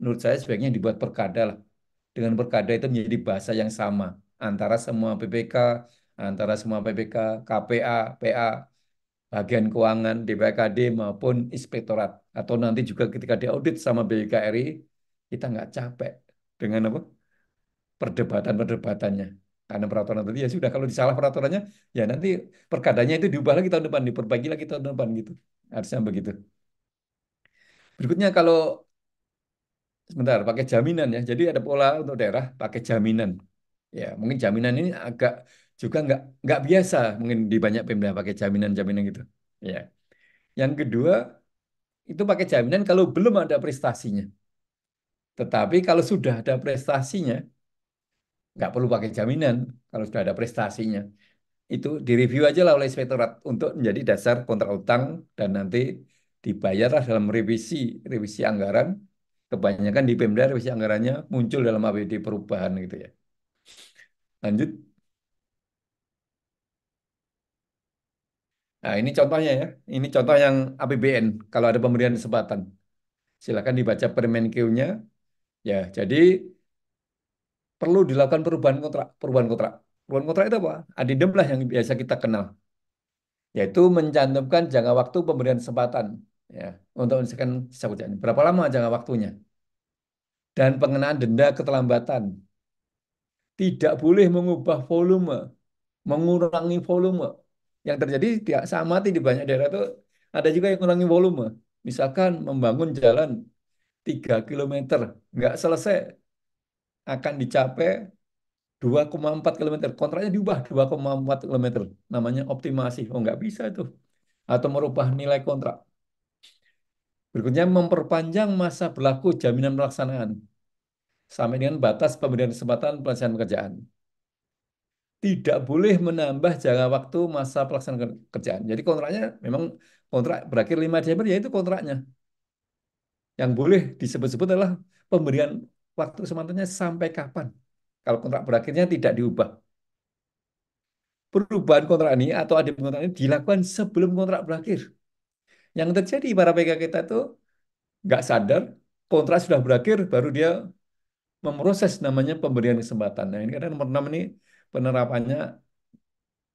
Menurut saya sebaiknya dibuat perkada lah. Dengan perkada itu menjadi bahasa yang sama antara semua PPK, antara semua PPK, KPA, PA, bagian keuangan DPKD maupun inspektorat atau nanti juga ketika diaudit sama BKRI kita nggak capek dengan apa perdebatan-perdebatannya karena peraturan tadi ya sudah kalau disalah peraturannya ya nanti perkadanya itu diubah lagi tahun depan diperbaiki lagi tahun depan gitu harusnya begitu. Berikutnya kalau sebentar pakai jaminan ya jadi ada pola untuk daerah pakai jaminan ya mungkin jaminan ini agak juga nggak biasa mungkin di banyak Pemda pakai jaminan-jaminan gitu ya. Yang kedua itu pakai jaminan kalau belum ada prestasinya. Tetapi kalau sudah ada prestasinya, nggak perlu pakai jaminan kalau sudah ada prestasinya. Itu direview aja lah oleh inspektorat untuk menjadi dasar kontrak utang dan nanti dibayarlah dalam revisi anggaran. Kebanyakan di Pemda revisi anggarannya muncul dalam APBD perubahan gitu ya. Lanjut. Nah, ini contohnya ya. Ini contoh yang APBN kalau ada pemberian kesempatan. Silakan dibaca Permenkeu-nya. Ya, jadi perlu dilakukan perubahan kontrak. Perubahan kontrak. Perubahan kontrak itu apa? Adendum lah yang biasa kita kenal, yaitu mencantumkan jangka waktu pemberian kesempatan ya untuk menyelesaikan sisa kerjaan. Berapa lama jangka waktunya? Dan pengenaan denda keterlambatan. Tidak boleh mengubah volume, mengurangi volume. Yang terjadi tidak sama di banyak daerah itu ada juga yang mengurangi volume. Misalkan membangun jalan 3 kilometer, nggak selesai, akan dicapai 2,4 kilometer. Kontraknya diubah 2,4 kilometer. Namanya optimasi. Oh, nggak bisa itu. Atau merubah nilai kontrak. Berikutnya, memperpanjang masa berlaku jaminan pelaksanaan sampai dengan batas pemberian kesempatan pelaksanaan pekerjaan. Tidak boleh menambah jangka waktu masa pelaksanaan kerjaan. Jadi kontraknya memang kontrak berakhir 5 Desember, ya itu kontraknya. Yang boleh disebut-sebut adalah pemberian waktu kesempatannya sampai kapan. Kalau kontrak berakhirnya tidak diubah. Perubahan kontrak ini atau adem kontrak ini dilakukan sebelum kontrak berakhir. Yang terjadi para PK kita itu nggak sadar, kontrak sudah berakhir, baru dia memproses namanya pemberian kesempatan. Nah, ini kadang nomor 6 ini penerapannya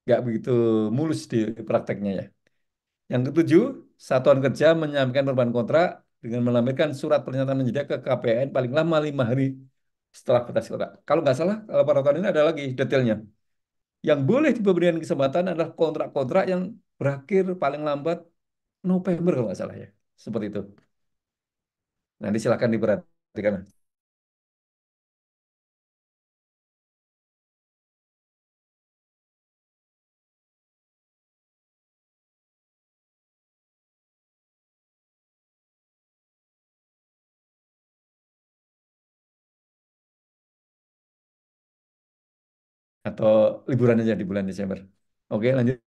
nggak begitu mulus di prakteknya ya. Yang ketujuh, satuan kerja menyampaikan perubahan kontrak dengan melampirkan surat pernyataan menjadi ke KPN paling lama 5 hari setelah batas kontrak. Kalau nggak salah, kalau peraturan ini ada lagi detailnya. Yang boleh diberikan kesempatan adalah kontrak-kontrak yang berakhir paling lambat November kalau nggak salah ya. Seperti itu. Nanti silakan diperhatikan. Atau liburan aja di bulan Desember. Oke, lanjut.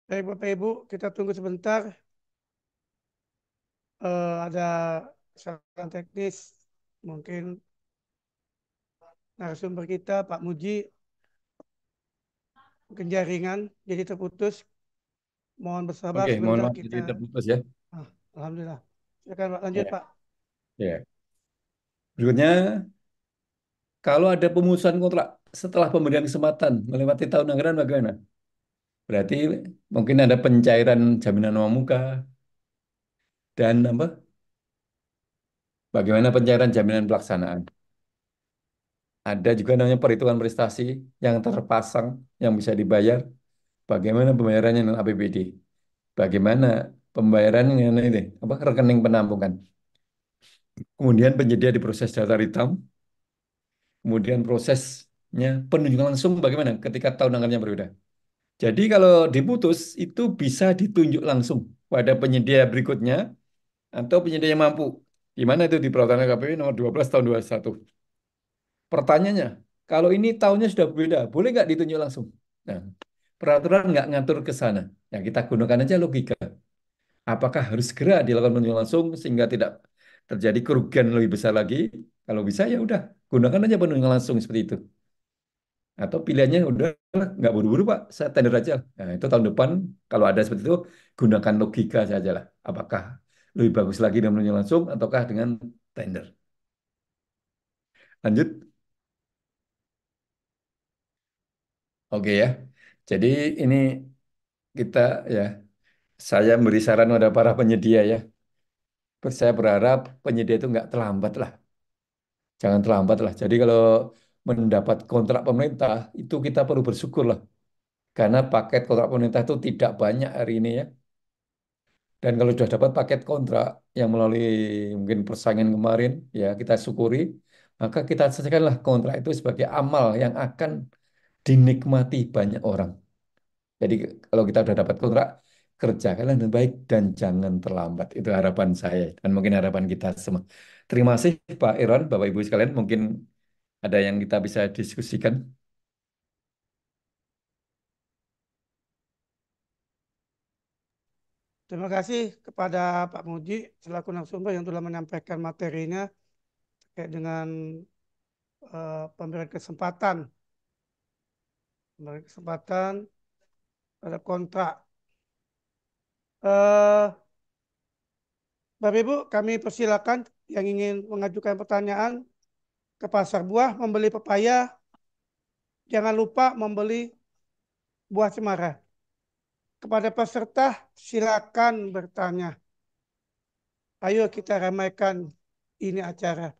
Baik Bapak Ibu, kita tunggu sebentar. Ada kesalahan teknis. Mungkin narasumber kita, Pak Muji, mungkin jaringan, jadi terputus. Mohon bersabar Oke, mohon sebentar maaf jadi kita. terputus ya. Ah, Alhamdulillah. Silakan Pak, lanjut Ya, Pak. ya. Berikutnya, kalau ada pemutusan kontrak setelah pemberian kesempatan melewati tahun anggaran bagaimana? Berarti mungkin ada pencairan jaminan uang muka dan apa? Bagaimana pencairan jaminan pelaksanaan? Ada juga namanya perhitungan prestasi yang terpasang yang bisa dibayar. Bagaimana pembayarannya dengan APBD? Bagaimana pembayaran dengan ini apa rekening penampungan? Kemudian penyedia diproses daftar hitam, kemudian prosesnya penunjukan langsung bagaimana ketika tahun anggarannya berbeda. Jadi kalau diputus itu bisa ditunjuk langsung pada penyedia berikutnya atau penyedia yang mampu. Di mana itu di Peraturan KPU nomor 12 tahun 21. Pertanyaannya, kalau ini tahunnya sudah berbeda, boleh nggak ditunjuk langsung? Nah, peraturan nggak ngatur ke sana. Ya, kita gunakan aja logika. Apakah harus segera dilakukan penunjukan langsung sehingga tidak terjadi kerugian lebih besar lagi? Kalau bisa ya udah, gunakan aja penunjukan langsung seperti itu. Atau pilihannya udah nggak buru-buru Pak, saya tender aja. Nah, itu tahun depan kalau ada seperti itu, gunakan logika saja lah. Apakah lebih bagus lagi dengan penunjukan langsung ataukah dengan tender? Lanjut. Oke ya. Jadi ini kita ya, saya beri saran pada para penyedia ya. Saya berharap penyedia itu nggak terlambat lah. Jangan terlambat lah. Jadi kalau mendapat kontrak pemerintah, itu kita perlu bersyukur lah. Karena paket kontrak pemerintah itu tidak banyak hari ini ya. Dan kalau sudah dapat paket kontrak yang melalui mungkin persaingan kemarin, ya kita syukuri. Maka kita selesaikanlah kontrak itu sebagai amal yang akan dinikmati banyak orang. Jadi kalau kita sudah dapat kontrak, kerjakanlah dengan baik dan jangan terlambat. Itu harapan saya dan mungkin harapan kita semua. Terima kasih Pak Iron, Bapak Ibu sekalian. Mungkin ada yang kita bisa diskusikan. Terima kasih kepada Pak Muji selaku narasumber yang telah menyampaikan materinya terkait dengan pemberian kesempatan terhadap kontrak. Eh, Bapak Ibu, kami persilakan yang ingin mengajukan pertanyaan ke pasar buah membeli pepaya, jangan lupa membeli buah cemara. Kepada peserta, silakan bertanya. Ayo kita ramaikan ini acara.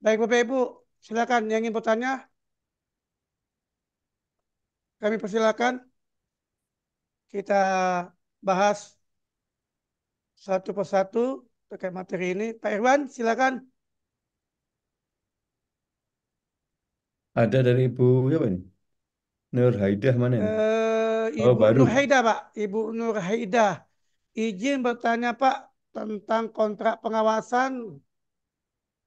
Baik Bapak Ibu, silakan yang ingin bertanya. kami persilakan kita bahas satu persatu terkait materi ini. Pak Irwan, silakan. Ada dari Ibu siapa ini? Nur Haidah mana ini? Oh, Ibu baru. Nur Haidah, Pak. Ibu Nur Haidah. Izin bertanya, Pak, tentang kontrak pengawasan.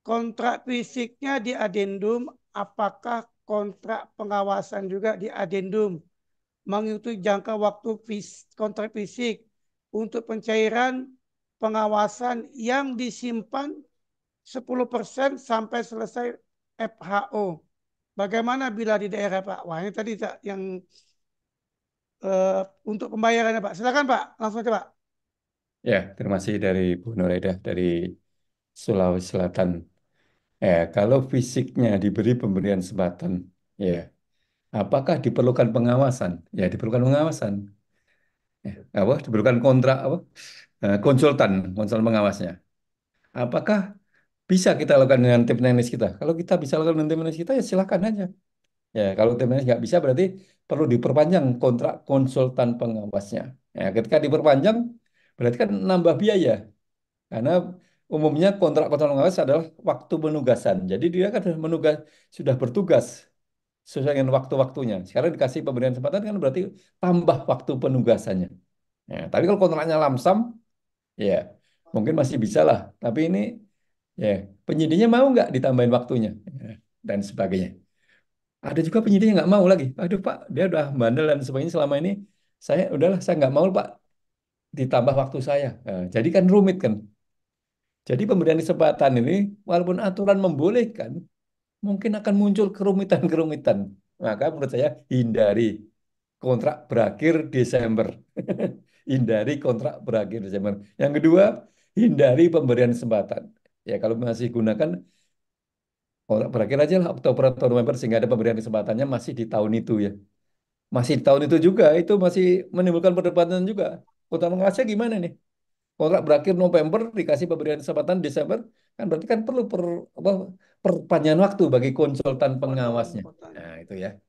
Kontrak fisiknya di adendum, apakah kontrak pengawasan juga di adendum? Mengikuti jangka waktu kontrak fisik untuk pencairan pengawasan yang disimpan 10% sampai selesai FHO. Bagaimana bila di daerah, Pak? Wah, ini tadi yang untuk pembayarannya, Pak. Silakan, Pak. Langsung aja, Pak. Ya, terima kasih dari Bu Nur Haidah dari Sulawesi Selatan. Kalau fisiknya diberi pemberian kesempatan, ya, apakah diperlukan pengawasan? Ya, diperlukan pengawasan. Apa? Diperlukan kontrak apa? Konsultan pengawasnya. Apakah bisa kita lakukan dengan tim teknis kita? Kalau kita bisa lakukan dengan tim teknis kita, ya silakan aja. Ya, kalau tim teknis nggak bisa, berarti perlu diperpanjang kontrak konsultan pengawasnya. Ya, ketika diperpanjang, berarti kan nambah biaya. Karena umumnya kontrak kontrak pengawas adalah waktu penugasan. Jadi dia kan sudah bertugas sesuai dengan waktu-waktunya. Sekarang dikasih pemberian kesempatan kan berarti tambah waktu penugasannya. Ya, tapi kalau kontraknya lamsam, ya mungkin masih bisa lah. Tapi ini ya penyidiknya mau nggak ditambahin waktunya. Ya, dan sebagainya. Ada juga penyidik yang nggak mau lagi. Aduh Pak, dia udah bandel dan sebagainya selama ini. Saya nggak mau Pak ditambah waktu saya. Nah, jadi kan rumit kan. Jadi pemberian kesempatan ini, walaupun aturan membolehkan, mungkin akan muncul kerumitan-kerumitan. Maka menurut saya hindari kontrak berakhir Desember. Hindari kontrak berakhir Desember. Yang kedua, hindari pemberian kesempatan. Ya kalau masih gunakan kontrak berakhir aja lah Oktober atau November sehingga ada pemberian kesempatannya masih di tahun itu ya. Masih di tahun itu juga, itu masih menimbulkan perdebatan juga. Kontrak mengawasnya gimana nih? Kontrak berakhir November, dikasih pemberian kesempatan Desember, kan berarti kan perlu apa, perpanjangan waktu bagi konsultan Potong, pengawasnya. potong. Nah, itu ya.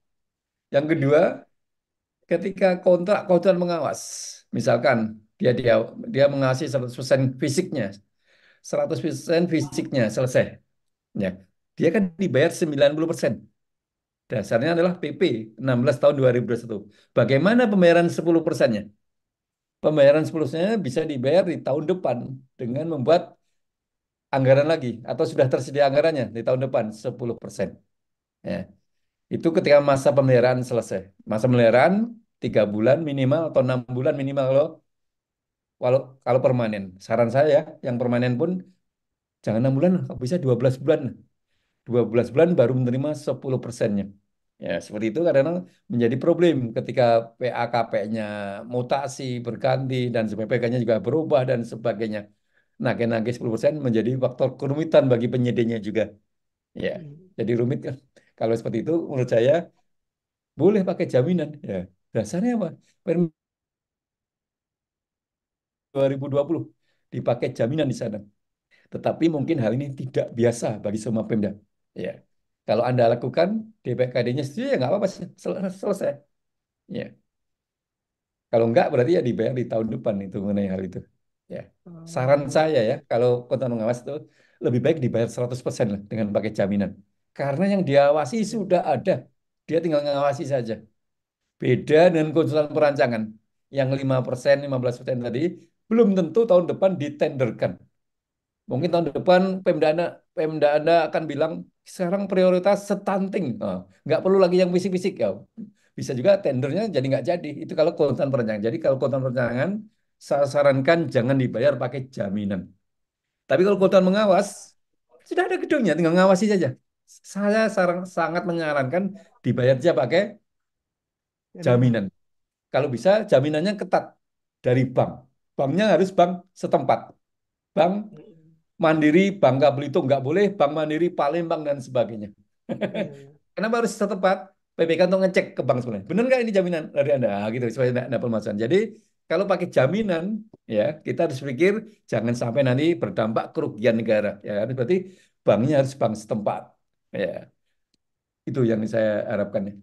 Yang kedua, Oke. ketika kontrak konsultan pengawas, misalkan dia dia dia mengawasi 100% fisiknya, 100% fisiknya selesai. Ya. Dia kan dibayar 90%. Dasarnya adalah PP 16 tahun 2021. Bagaimana pembayaran 10%-nya? Pembayaran 10%-nya bisa dibayar di tahun depan dengan membuat anggaran lagi atau sudah tersedia anggarannya di tahun depan 10%. Ya. Itu ketika masa pemeliharaan selesai. Masa pemeliharaan 3 bulan minimal atau 6 bulan minimal kalau kalau permanen. Saran saya ya, yang permanen pun jangan 6 bulan, kalau bisa 12 bulan. 12 bulan baru menerima 10%-nya. Ya, seperti itu kadang-kadang menjadi problem ketika PAKP-nya mutasi, berganti, dan SPPK-nya juga berubah dan sebagainya. Nagih-nagih 10% menjadi faktor kerumitan bagi penyidiknya juga. Ya, Hmm. jadi rumit kan. Kalau seperti itu menurut saya boleh pakai jaminan. Ya, dasarnya apa? Permen 2020 dipakai jaminan di sana. Tetapi mungkin hal ini tidak biasa bagi semua Pemda. Ya. Kalau Anda lakukan DPKD-nya sendiri ya nggak apa-apa selesai. Ya. Kalau enggak berarti ya dibayar di tahun depan itu mengenai hal itu. Ya. Saran saya ya, kalau konten pengawas itu lebih baik dibayar 100% lah dengan pakai jaminan. Karena yang diawasi sudah ada. Dia tinggal ngawasi saja. Beda dengan konsultan perancangan. Yang 5%, 15% tadi belum tentu tahun depan ditenderkan. Mungkin tahun depan Pemda Anda akan bilang sekarang prioritas stunting. Oh, nggak perlu lagi yang fisik-fisik ya. Bisa juga tendernya jadi nggak jadi. Itu kalau konsultan perencanaan. Jadi kalau konsultan perencanaan, saya sarankan jangan dibayar pakai jaminan. Tapi kalau konsultan mengawas, sudah ada gedungnya, tinggal ngawasi saja. Saya sangat menyarankan dibayar saja pakai jaminan. Jaminan. Kalau bisa jaminannya ketat dari bank. Banknya harus bank setempat. Bank Hmm. Mandiri, Bangka Belitung nggak boleh, Bank Mandiri, Palembang dan sebagainya. Iya, iya. Kenapa harus setempat? PPK untuk ngecek ke bank sebenarnya. Benar nggak ini jaminan dari Anda? Nah, gitu supaya tidak ada permasalahan. Jadi kalau pakai jaminan, ya kita harus pikir jangan sampai nanti berdampak kerugian negara. Ya, berarti banknya harus bank setempat. Ya, itu yang saya harapkan ya,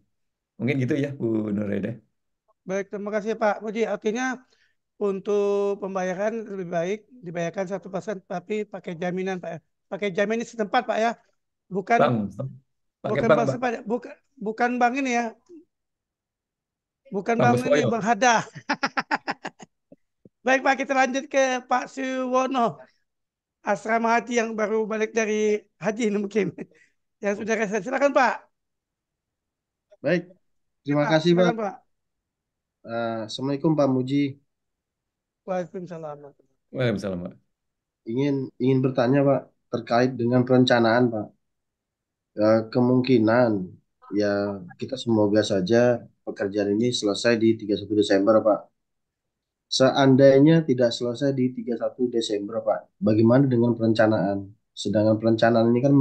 Mungkin gitu ya Bu Nureda. Baik, terima kasih Pak Muji. Artinya untuk pembayaran lebih baik dibayarkan 1%, tapi pakai jaminan Pak ya. Pakai jaminan setempat Pak ya. Bukan Bang, pakai bukan bank bank Pak, setempat, bukan bank ini ya. Bukan Bang bank ini, Kuswoyo. Bang Hada. Baik Pak, kita lanjut ke Pak Suwono. Asrama haji yang baru balik dari haji ini mungkin. Yang sudah reses. Silakan Pak. Baik, Ya terima Pak, kasih Pak. silakan Pak. Assalamualaikum Pak Muji. Waalaikumsalam. Waalaikumsalam Pak. Ingin bertanya Pak terkait dengan perencanaan Pak. Kemungkinan ya kita semoga saja pekerjaan ini selesai di 31 Desember Pak. Seandainya tidak selesai di 31 Desember Pak, bagaimana dengan perencanaan? Sedangkan perencanaan ini kan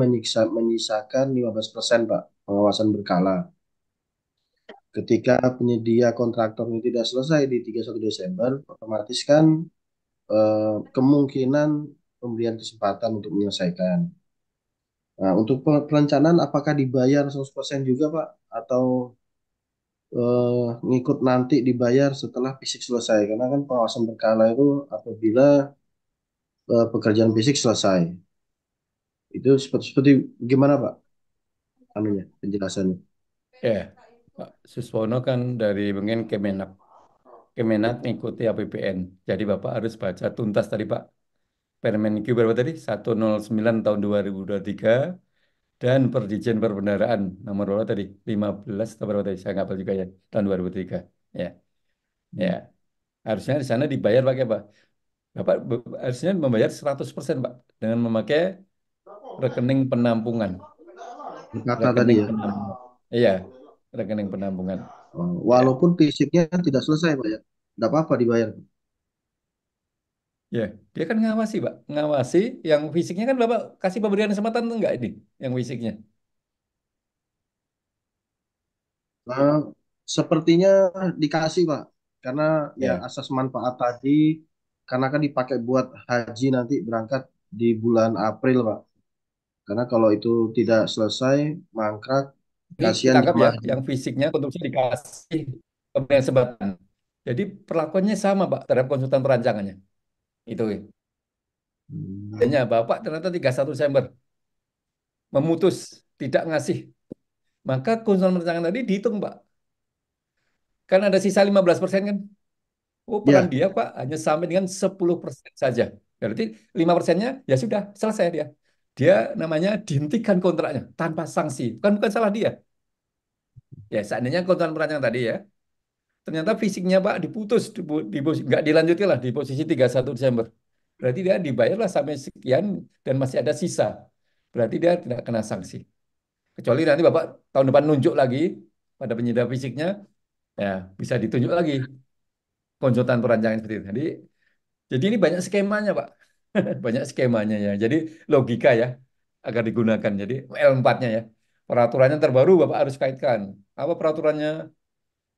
menyisakan 15% Pak, pengawasan berkala. Ketika penyedia kontraktor ini tidak selesai di 31 Desember, otomatis kan kemungkinan pemberian kesempatan untuk menyelesaikan. Nah, untuk perencanaan apakah dibayar 100% juga, Pak? Atau ngikut nanti dibayar setelah fisik selesai? Karena kan pengawasan berkala itu apabila pekerjaan fisik selesai. Itu seperti gimana, Pak? Anunya, penjelasannya. Ya, Pak Suswono kan dari mungkin Kemenak. Kemenak mengikuti APBN. Jadi Bapak harus baca tuntas tadi Pak. Permen Q berapa tadi? 109 tahun 2023 dan Perdijen Perbendaraan nomor berapa tadi? 15 atau berapa tadi? Saya nggak hafal juga ya. Tahun 2003. Ya, ya. Harusnya di sana dibayar pakai apa? Bapak harusnya membayar 100% Pak dengan memakai rekening penampungan. Berkata tadi Rekening ya. penampungan. Iya, rekening penampungan. Ya, Walaupun fisiknya tidak selesai, Pak ya. Tidak apa-apa dibayar. ya. Dia kan ngawasi Pak. Ngawasi yang fisiknya kan Bapak kasih pemberian kesempatan tuh enggak ini? Yang fisiknya. Nah, sepertinya dikasih, Pak. Karena ya Ya. asas manfaat tadi, karena kan dipakai buat haji nanti berangkat di bulan April, Pak. Karena kalau itu tidak selesai, mangkrak, Ini kita kasihan anggap ya, jemaah haji. yang fisiknya konstruksi dikasih pemberian kesempatan. Jadi perlakuannya sama Pak terhadap konsultan perancangannya. Itu. Hmm. Hanya Bapak ternyata 31 Desember memutus tidak ngasih. Maka konsultan perancangan tadi dihitung Pak. Kan ada sisa 15% kan. Oh peran Ya, dia Pak hanya sampai dengan 10% saja. Berarti 5%-nya ya sudah selesai dia. Dia namanya dihentikan kontraknya tanpa sanksi. Bukan salah dia. Ya seandainya konsultan perancangan tadi ya. Ternyata fisiknya Pak diputus, nggak dilanjutkan lah di posisi 31 Desember. Berarti dia dibayarlah sampai sekian dan masih ada sisa. Berarti dia tidak kena sanksi. Kecuali nanti Bapak tahun depan nunjuk lagi pada penyedia fisiknya, ya bisa ditunjuk lagi konsultan perancangan seperti itu. Jadi ini banyak skemanya Pak. Banyak skemanya ya. Jadi logika ya agar digunakan. Jadi L4-nya ya. Peraturannya terbaru Bapak harus kaitkan. Apa peraturannya?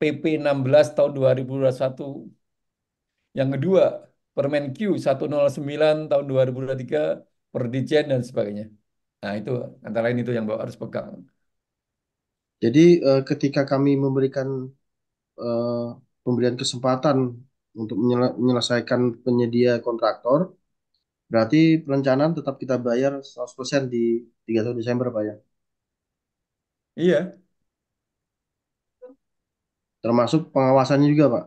PP 16 tahun 2021. Yang kedua, Permen Q 109 tahun 2023, Perdijen dan sebagainya. Nah, itu antara lain itu yang Bapak harus pegang. jadi ketika kami memberikan eh, pemberian kesempatan untuk menyelesaikan penyedia kontraktor, berarti perencanaan tetap kita bayar 100% di 31 Desember, Pak ya. Iya, Termasuk pengawasannya juga, Pak.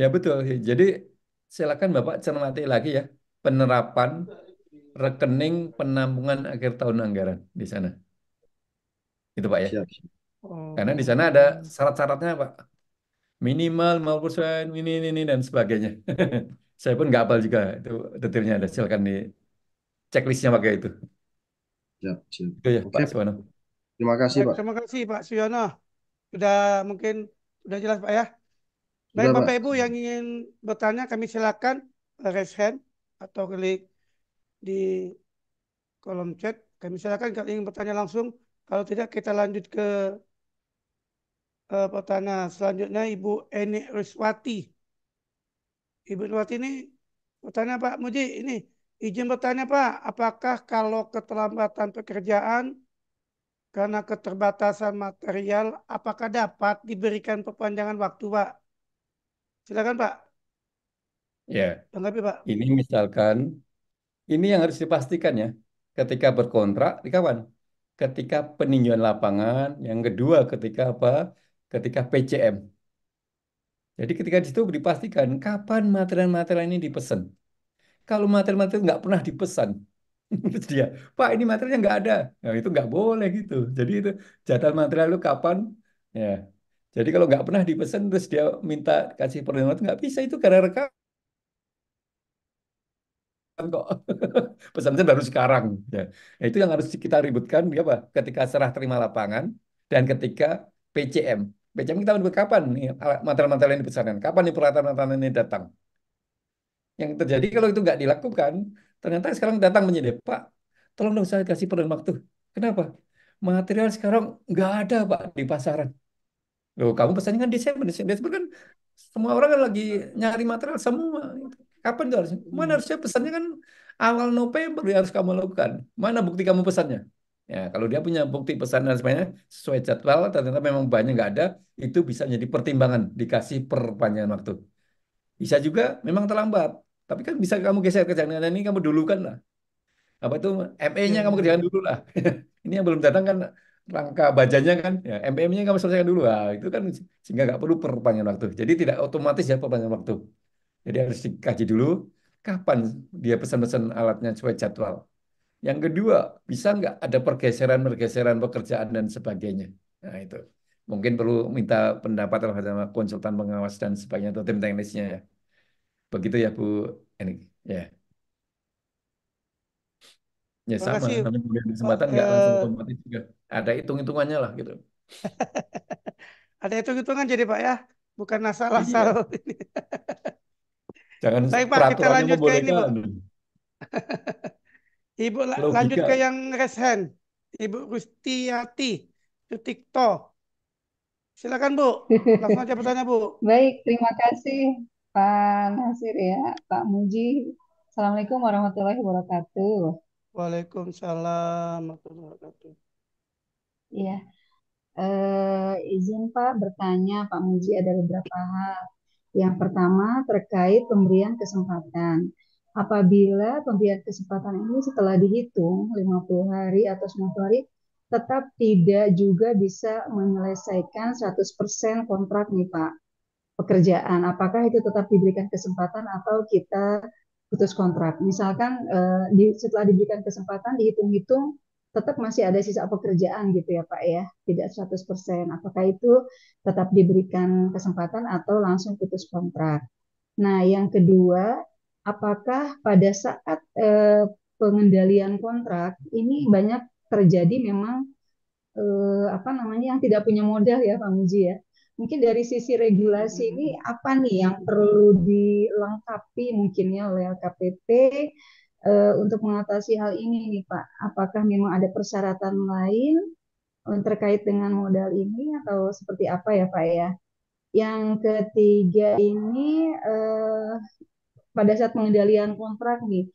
ya betul. Jadi silakan Bapak cermati lagi ya penerapan rekening penampungan akhir tahun anggaran di sana. Itu Pak ya. Siap, siap. Karena di sana ada Oh, syarat-syaratnya Pak. Minimal 50% ini dan sebagainya. Saya pun nggak hafal juga itu detailnya ada. Silakan di checklistnya pakai itu. Siap, siap. Itu ya Oke, Pak Pak. Suwono. Terima kasih, baik, Pak. terima kasih Pak Suyono. Sudah mungkin sudah jelas Pak ya. Baik Sudah, Pak. Bapak Ibu yang ingin bertanya kami silakan raise hand atau klik di kolom chat. Kami silakan kalau ingin bertanya langsung. Kalau tidak kita lanjut ke pertanyaan selanjutnya Ibu Eni Riswati. Ibu Riswati ini bertanya Pak Muji izin bertanya Pak, apakah kalau keterlambatan pekerjaan karena keterbatasan material, apakah dapat diberikan perpanjangan waktu, Pak? Silakan, Pak. Ya, Tanggapi, Pak. ini misalkan, ini yang harus dipastikan ya, ketika berkontrak, di kawan? Ketika peninjauan lapangan, yang kedua ketika apa? Ketika PCM. Jadi ketika di situ dipastikan kapan material-material ini dipesan. Kalau material-material nggak pernah dipesan, terus dia, Pak ini materialnya nggak ada. Nah, itu nggak boleh gitu. Jadi itu jadwal material itu kapan? Ya. Jadi kalau nggak pernah dipesan terus dia minta kasih perlindungan nggak bisa itu karena rekam kok. Pesannya baru sekarang. Ya. Nah, itu yang harus kita ributkan dia apa? Ketika serah terima lapangan dan ketika PCM. PCM kita menunggu kapan nih material-material ini dipesankan? Kapan nih peralatan-peralatan ini datang? Yang terjadi kalau itu nggak dilakukan, ternyata sekarang datang menjadi Pak, tolong dong saya kasih perlu waktu. Kenapa? Material sekarang nggak ada Pak di pasaran. Loh, kamu pesannya kan Desember, Desember, Desember kan semua orang kan lagi nyari material semua. Kapan tuh harusnya? Mana Hmm. harusnya pesannya kan awal November yang harus kamu lakukan. Mana bukti kamu pesannya? Ya, kalau dia punya bukti pesan dan sebagainya sesuai jadwal, ternyata memang banyak nggak ada, itu bisa jadi pertimbangan dikasih perpanjangan waktu. Bisa juga memang terlambat. Tapi kan bisa kamu geser kerjaan ini kamu dulukan lah. Apa itu Ya, ME-nya kamu ya, kerjakan ya. dulu lah. Ini yang belum datang kan rangka bajanya kan, ya MPM-nya kamu selesaikan dulu lah. Itu kan sehingga nggak perlu perpanjangan waktu. Jadi tidak otomatis ya perpanjangan waktu. Jadi harus dikaji dulu kapan dia pesan-pesan alatnya sesuai jadwal. Yang kedua, bisa nggak ada pergeseran-pergeseran pekerjaan dan sebagainya. Nah itu mungkin perlu minta pendapat sama konsultan pengawas dan sebagainya atau tim teknisnya ya. Begitu ya Bu Enik. Ya, ya Terima sama. kasih, Namanya pemberian Pak. kesempatan nggak langsung otomatis juga. Ada hitung-hitungannya lah gitu. Ada hitung-hitungan jadi, Pak ya, bukan asal-asal. Iya, jangan Baik, Pak, kita peraturannya lanjut ke ini, Bu. membolehkan. Ibu lanjut ke Logika. yang raise hand. Ibu Rustiati Sutikto. Silakan, Bu. Langsung aja bertanya, Bu. Baik, terima kasih Pak Nasir ya, Pak Muji. Assalamualaikum warahmatullahi wabarakatuh. Waalaikumsalam warahmatullahi wabarakatuh. Iya, izin Pak bertanya Pak Muji ada beberapa hal. Yang pertama terkait pemberian kesempatan. Apabila pemberian kesempatan ini setelah dihitung 50 hari atau 90 hari, tetap tidak juga bisa menyelesaikan 100% kontrak nih Pak. Pekerjaan, apakah itu tetap diberikan kesempatan atau kita putus kontrak. Misalkan setelah diberikan kesempatan dihitung-hitung tetap masih ada sisa pekerjaan gitu ya Pak ya, tidak 100%. Apakah itu tetap diberikan kesempatan atau langsung putus kontrak. Nah, yang kedua, apakah pada saat pengendalian kontrak ini banyak terjadi memang apa namanya yang tidak punya modal ya Pak Muji ya. Mungkin dari sisi regulasi ini apa nih yang perlu dilengkapi mungkinnya oleh LKPP untuk mengatasi hal ini nih Pak? Apakah memang ada persyaratan lain terkait dengan modal ini atau seperti apa ya Pak ya? Yang ketiga ini pada saat pengendalian kontrak nih,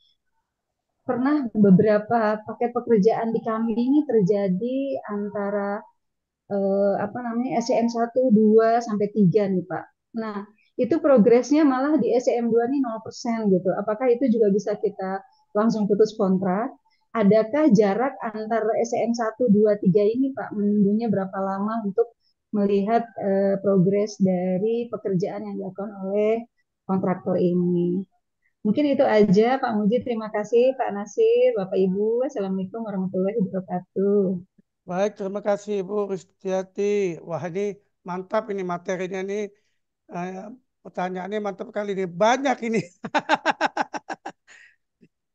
pernah beberapa paket pekerjaan di kami ini terjadi antara apa namanya SCM 1, 2 sampai 3 nih Pak. Nah, itu progresnya malah di SCM 2 nih 0% gitu. Apakah itu juga bisa kita langsung putus kontrak? Adakah jarak antara SCM 1, 2, 3 ini Pak menunggunya berapa lama untuk melihat progres dari pekerjaan yang dilakukan oleh kontraktor ini? Mungkin itu aja Pak Muji. Terima kasih Pak Nasir, Bapak Ibu. Assalamualaikum warahmatullahi wabarakatuh. Baik, terima kasih Ibu Rustiati. Wah, ini mantap ini materinya nih. Eh, Pertanyaannya mantap kali ini. Banyak ini.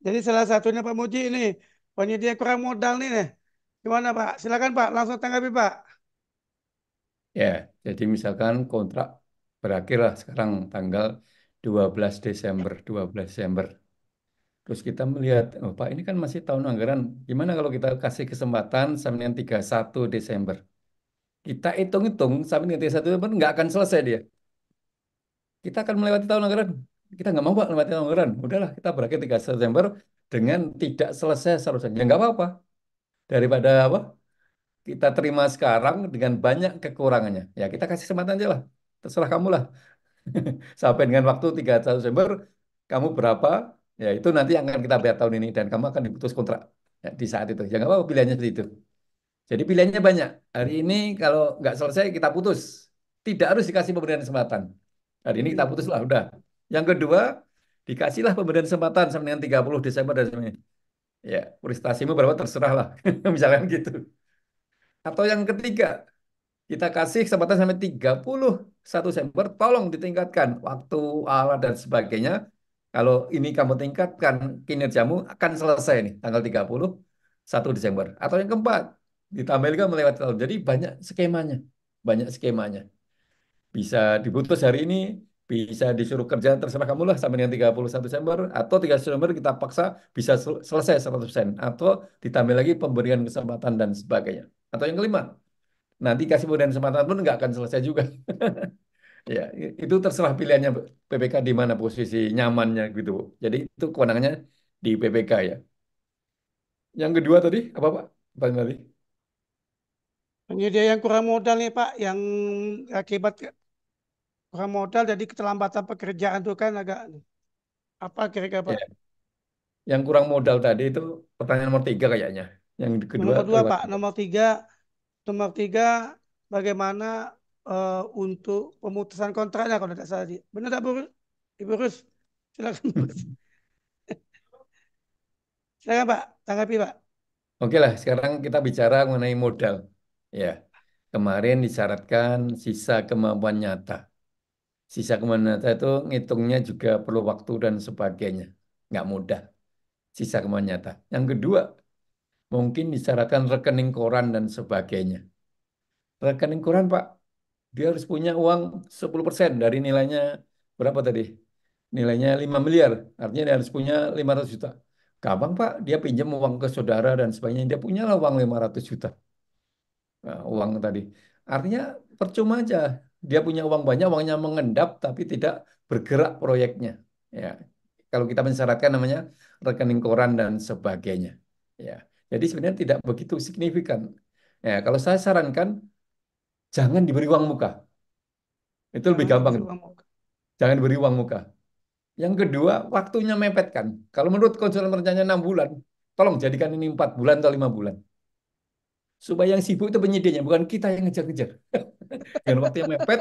Jadi salah satunya Pak Muji ini. Penyedia kurang modal nih. Gimana Pak? Silakan Pak, langsung tanggapi Pak. Ya, jadi misalkan kontrak berakhirlah sekarang tanggal 12 Desember, 12 Desember. Terus kita melihat, oh Pak ini kan masih tahun anggaran. Gimana kalau kita kasih kesempatan sampai dengan 31 Desember? Kita hitung-hitung sampai dengan 31 Desember nggak akan selesai dia. Kita akan melewati tahun anggaran. Kita nggak mau Pak melewati tahun anggaran. Udahlah, kita berakhir 31 Desember dengan tidak selesai seharusnya. Ya nggak apa-apa. Daripada apa? kita terima sekarang dengan banyak kekurangannya. Ya kita kasih kesempatan aja lah. Terserah kamu lah. Sampai dengan waktu 31 Desember, kamu berapa? Ya itu nanti yang akan kita bayar tahun ini dan kamu akan diputus kontrak ya, di saat itu. Ya nggak apa-apa pilihannya seperti itu. Jadi pilihannya banyak. Hari ini kalau nggak selesai kita putus. Tidak harus dikasih pemberian kesempatan. Hari ini kita putus lah, udah. Yang kedua, dikasihlah pemberian kesempatan sampai dengan 30 Desember dan sebagainya. Ya, prestasimu berapa terserah lah. Misalkan gitu. Atau yang ketiga, kita kasih kesempatan sampai 31 Desember, tolong ditingkatkan waktu, alat, dan sebagainya. Kalau ini kamu tingkatkan, kinerjamu akan selesai nih, tanggal 31 Desember. Atau yang keempat, ditambah lagi melewati tahun. Jadi banyak skemanya. Banyak skemanya. Bisa diputus hari ini, bisa disuruh kerja terserah kamu lah sampai dengan 31 Desember, atau 31 Desember kita paksa bisa selesai 100%, atau ditambah lagi pemberian kesempatan dan sebagainya. Atau yang kelima, nanti kasih pemberian kesempatan pun nggak akan selesai juga. Ya, itu terserah pilihannya PPK di mana posisi nyamannya gitu. Jadi itu kewenangannya di PPK ya. Yang kedua tadi apa Pak? Pertanyaan tadi. Penyedia yang kurang modal nih Pak, yang akibat kurang modal jadi keterlambatan pekerjaan itu kan agak apa kira-kira Pak? Ya, yang kurang modal tadi itu pertanyaan nomor tiga kayaknya. Yang kedua Nomor dua lewat. Pak, nomor tiga bagaimana untuk pemutusan kontraknya kalau tidak salah. Benar tak Bu? Ibu Rus? Silakan Bu. Silakan Pak, tanggapi Pak. Oke lah, sekarang kita bicara mengenai modal. Ya, kemarin disyaratkan sisa kemampuan nyata. Sisa kemampuan nyata itu ngitungnya juga perlu waktu dan sebagainya. Nggak mudah, sisa kemampuan nyata. Yang kedua, mungkin disyaratkan rekening koran dan sebagainya. Rekening koran, Pak, dia harus punya uang 10% dari nilainya berapa tadi? Nilainya 5 miliar, artinya dia harus punya 500 juta. Gampang, Pak, dia pinjam uang ke saudara dan sebagainya. Dia punya lah uang 500 juta. Nah, uang tadi. Artinya percuma aja. Dia punya uang banyak, uangnya mengendap, tapi tidak bergerak proyeknya. Ya, kalau kita mensyaratkan namanya rekening koran dan sebagainya. Ya, jadi sebenarnya tidak begitu signifikan. Ya, kalau saya sarankan jangan diberi uang muka. Itu lebih Jangan gampang. diberi uang muka. Jangan diberi uang muka. Yang kedua, waktunya mepet kan. Kalau menurut konsultan perencanaan 6 bulan, tolong jadikan ini 4 bulan atau 5 bulan. Supaya yang sibuk itu penyidiknya, bukan kita yang ngejar-ngejar. Dengan waktu yang mepet,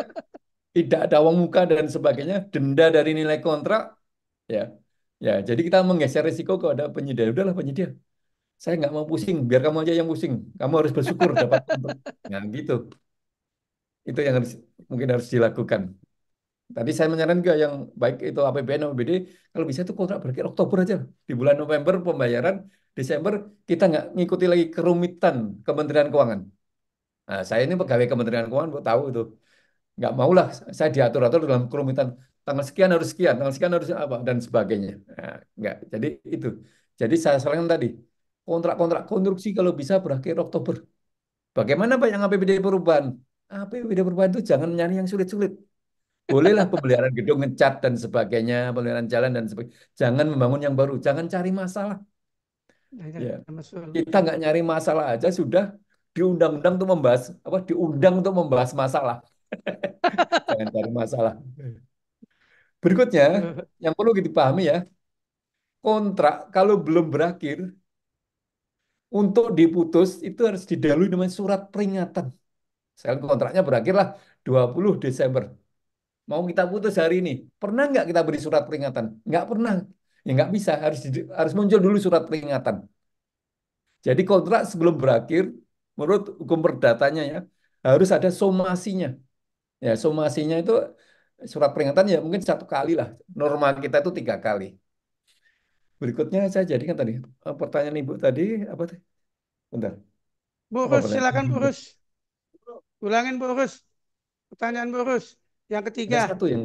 tidak ada uang muka dan sebagainya, denda dari nilai kontrak, ya, ya. Jadi kita menggeser risiko kepada penyedia. Udahlah penyedia, saya nggak mau pusing, biar kamu aja yang pusing. Kamu harus bersyukur dapat kontrak. Nah, gitu. Itu yang harus mungkin harus dilakukan. Tadi saya menyarankan ke yang baik itu APBN, APBD, kalau bisa itu kontrak berakhir Oktober aja. Di bulan November pembayaran, Desember kita nggak ngikuti lagi kerumitan Kementerian Keuangan. Nah, saya ini pegawai Kementerian Keuangan, Bu, tahu itu. Nggak maulah saya diatur-atur dalam kerumitan tanggal sekian harus sekian, tanggal sekian harus apa dan sebagainya. Nah, nggak. Jadi itu. Jadi saya sarankan tadi kontrak-kontrak konstruksi kalau bisa berakhir Oktober. Bagaimana Pak yang APBD perubahan? APBD perubahan itu jangan nyari yang sulit-sulit. Bolehlah pemeliharaan gedung ngecat dan sebagainya, pemeliharaan jalan dan sebagainya. Jangan membangun yang baru, jangan cari masalah. Ya, kita nggak nyari masalah aja sudah diundang-undang untuk membahas apa? Diundang untuk membahas masalah. Jangan cari masalah. Berikutnya, yang perlu dipahami ya, kontrak kalau belum berakhir, untuk diputus itu harus didahului dengan surat peringatan. Sekarang kontraknya berakhirlah 20 Desember. Mau kita putus hari ini, pernah nggak kita beri surat peringatan? Nggak pernah. Ya nggak bisa, harus muncul dulu surat peringatan. Jadi kontrak sebelum berakhir, menurut hukum perdatanya ya, harus ada somasinya. Ya, somasinya itu surat peringatan ya mungkin 1 kali lah. Normal kita itu 3 kali. Berikutnya saya jadikan tadi pertanyaan Ibu tadi apa tadi? Bentar. Bu Apa Rus, silakan Bu pertanyaan? Rus. Ulangin Bu Rus. Pertanyaan Bu Rus. Yang Ada ketiga. satu yang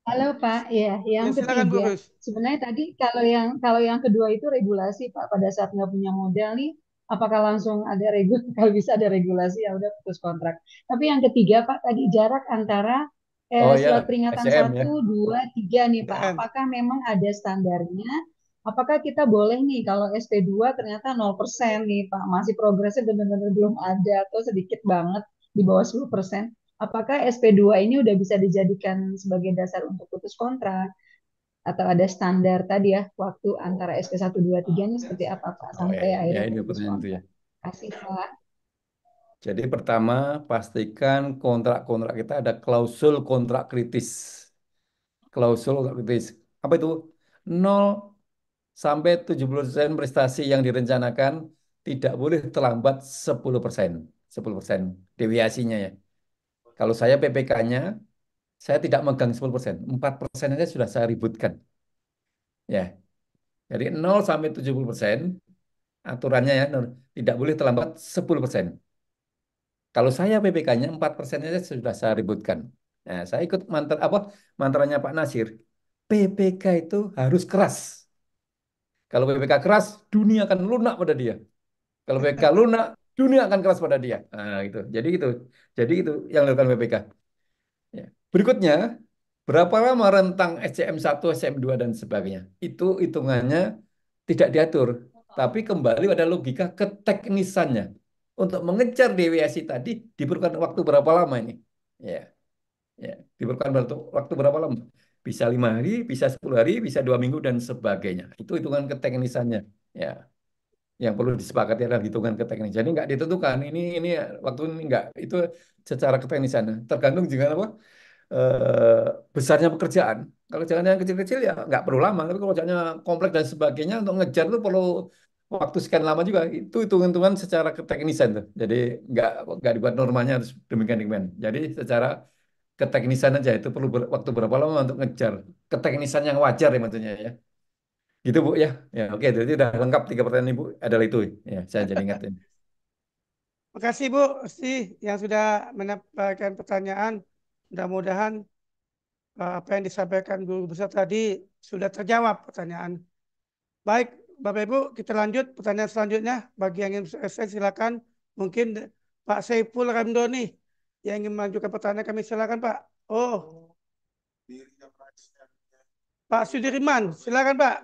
Halo Pak, ya Ya yang silakan Bu ketiga Rus. sebenarnya tadi kalau yang kedua itu regulasi Pak pada saat nggak punya modal nih, apakah langsung ada kalau bisa ada regulasi ya udah putus kontrak. Tapi yang ketiga Pak tadi jarak antara oh surat ya peringatan SCM ya. 1, 2, 3 nih Pak, DM. apakah memang ada standarnya apakah kita boleh nih kalau SP2 ternyata 0% nih Pak, masih progresnya benar-benar belum ada atau sedikit banget di bawah 10%. Apakah SP2 ini udah bisa dijadikan sebagai dasar untuk putus kontrak atau ada standar tadi ya waktu antara SP1, 2, 3 ini seperti apa Pak Oh ya, sampai ya akhirnya ini putus pertanyaan itu ya. kontrak? Kasih Pak. Jadi pertama, pastikan kontrak-kontrak kita ada klausul kontrak kritis. Klausul kontrak kritis. Apa itu? 0 sampai 70% prestasi yang direncanakan tidak boleh terlambat 10%. 10% deviasinya ya. Kalau saya PPK-nya, saya tidak megang 10%. 4% aja sudah saya ributkan. Ya. Jadi 0 sampai 70% aturannya ya, tidak boleh terlambat 10%. Kalau saya PPK-nya 4% aja sudah saya ributkan. Nah, saya ikut mantranya Pak Nasir. PPK itu harus keras. Kalau PPK keras, dunia akan lunak pada dia. Kalau PPK lunak, dunia akan keras pada dia. Nah, gitu. Jadi itu yang dilakukan PPK. Ya. Berikutnya, berapa lama rentang SCM1, SCM2 dan sebagainya? Itu hitungannya tidak diatur, tapi kembali pada logika keteknisannya. Untuk mengejar deviasi tadi diperlukan waktu berapa lama ini? Ya, ya, diperlukan waktu berapa lama? Bisa 5 hari, bisa 10 hari, bisa 2 minggu dan sebagainya. Itu hitungan keteknisannya. Ya, yang perlu disepakati adalah hitungan keteknisan. Jadi nggak ditentukan ini waktu ini nggak itu secara keteknisan. Tergantung juga apa besarnya pekerjaan. Kalau jalannya yang kecil-kecil ya nggak perlu lama, tapi kalau jalannya kompleks dan sebagainya untuk ngejar itu perlu waktu sekian lama juga. Itu hitung-hitungan secara keteknisan tuh. Jadi nggak nggak dibuat normanya harus demikian demikian. Jadi secara keteknisan aja itu perlu waktu berapa lama untuk ngejar keteknisan yang wajar ya maksudnya ya. Gitu Bu ya. Ya oke, jadi udah lengkap 3 pertanyaan Ibu adalah itu. Ya, saya jadi ingatin. Makasih Bu Sti yang sudah menyampaikan pertanyaan. Mudah-mudahan apa yang disampaikan guru besar tadi sudah terjawab pertanyaan. Baik, Bapak Ibu, kita lanjut pertanyaan selanjutnya. Bagi yang ingin silakan. Mungkin Pak Saiful Ramdhani yang ingin mengajukan pertanyaan kami silakan Pak. Oh, Pak Sudirman, silakan Pak.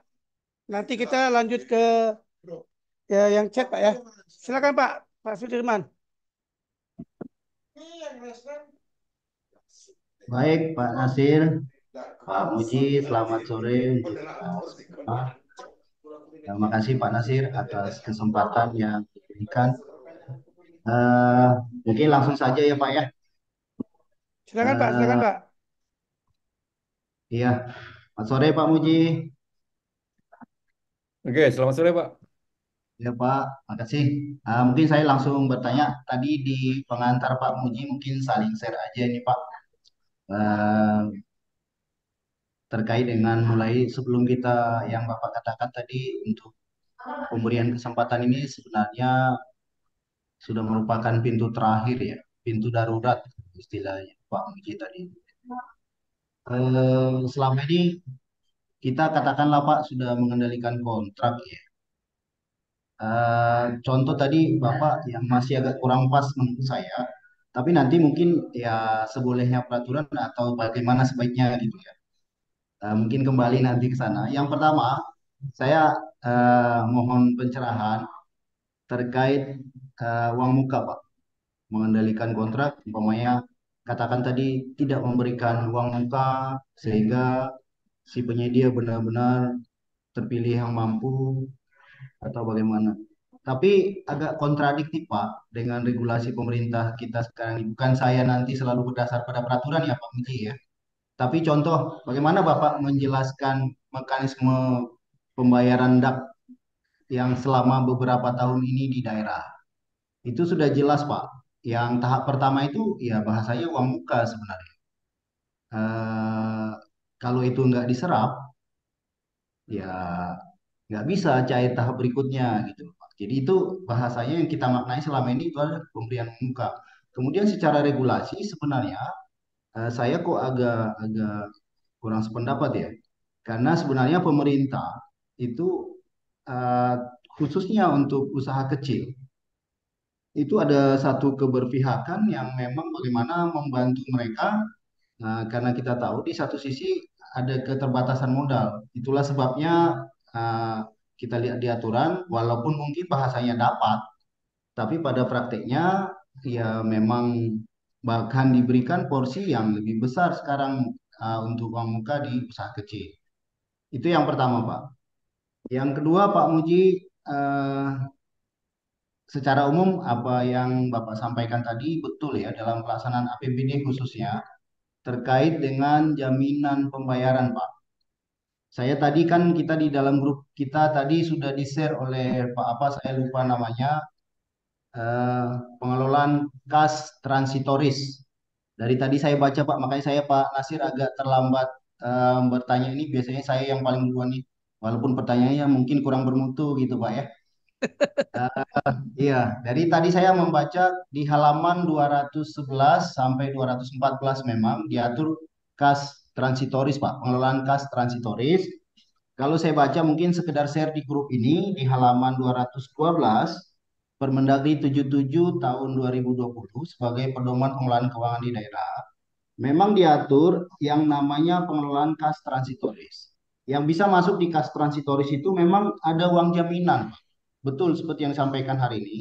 Nanti kita lanjut ke ya, yang chat Pak ya. Silakan Pak, Pak Sudirman. Baik, Pak Nasir, Pak Muji, selamat sore untuk kita semua. Terima kasih Pak Nasir atas kesempatan yang diberikan. Eh, Mungkin langsung saja ya Pak ya. Silakan Pak, silakan Eh, Pak. iya, selamat sore Pak Muji. Oke, selamat sore Pak. Ya Pak, makasih. Mungkin saya langsung bertanya. Tadi di pengantar Pak Muji mungkin saling share aja ini Pak. Eh, Terkait dengan mulai sebelum kita yang Bapak katakan tadi untuk pemberian kesempatan ini sebenarnya sudah merupakan pintu terakhir ya, pintu darurat istilahnya Pak Muji tadi. Selama ini kita katakanlah Pak sudah mengendalikan kontrak ya. Contoh tadi Bapak yang masih agak kurang pas menurut saya, tapi nanti mungkin ya sebolehnya peraturan atau bagaimana sebaiknya gitu ya. Mungkin kembali nanti ke sana. Yang pertama, saya mohon pencerahan terkait uang muka Pak. Mengendalikan kontrak, umpamanya katakan tadi tidak memberikan uang muka sehingga si penyedia benar-benar terpilih yang mampu atau bagaimana. Tapi agak kontradiktif Pak dengan regulasi pemerintah kita sekarang ini. Bukan saya nanti selalu berdasar pada peraturan ya Pak Menteri ya. Tapi contoh bagaimana Bapak menjelaskan mekanisme pembayaran DAP yang selama beberapa tahun ini di daerah. Itu sudah jelas Pak. Yang tahap pertama itu ya bahasanya uang muka sebenarnya. Eh, Kalau itu nggak diserap, ya nggak bisa cair tahap berikutnya gitu Pak. Jadi itu bahasanya yang kita maknai selama ini itu adalah pemberian muka. Kemudian secara regulasi sebenarnya saya kok agak agak kurang sependapat ya. Karena sebenarnya pemerintah itu eh, khususnya untuk usaha kecil itu ada satu keberpihakan yang memang bagaimana membantu mereka. Karena kita tahu di satu sisi ada keterbatasan modal. Itulah sebabnya uh, kita lihat di aturan, walaupun mungkin bahasanya dapat, tapi pada prakteknya ya memang bahkan diberikan porsi yang lebih besar sekarang untuk uang muka di usaha kecil. Itu yang pertama, Pak. Yang kedua, Pak Muji, eh, secara umum apa yang Bapak sampaikan tadi betul ya dalam pelaksanaan APBD khususnya terkait dengan jaminan pembayaran, Pak. Saya tadi kan kita di dalam grup kita tadi sudah di-share oleh Pak apa saya lupa namanya eh, pengelolaan kas transitoris. Dari tadi saya baca Pak, makanya saya Pak Nasir agak terlambat bertanya ini biasanya saya yang paling duluan nih. Walaupun pertanyaannya mungkin kurang bermutu gitu Pak ya. Iya, dari tadi saya membaca di halaman 211 sampai 214 memang diatur kas transitoris Pak, pengelolaan kas transitoris. Kalau saya baca mungkin sekedar share di grup ini di halaman 212 Permendagri 77 tahun 2020 sebagai pedoman pengelolaan keuangan di daerah. Memang diatur yang namanya pengelolaan kas transitoris. Yang bisa masuk di kas transitoris itu memang ada uang jaminan. Betul seperti yang disampaikan hari ini.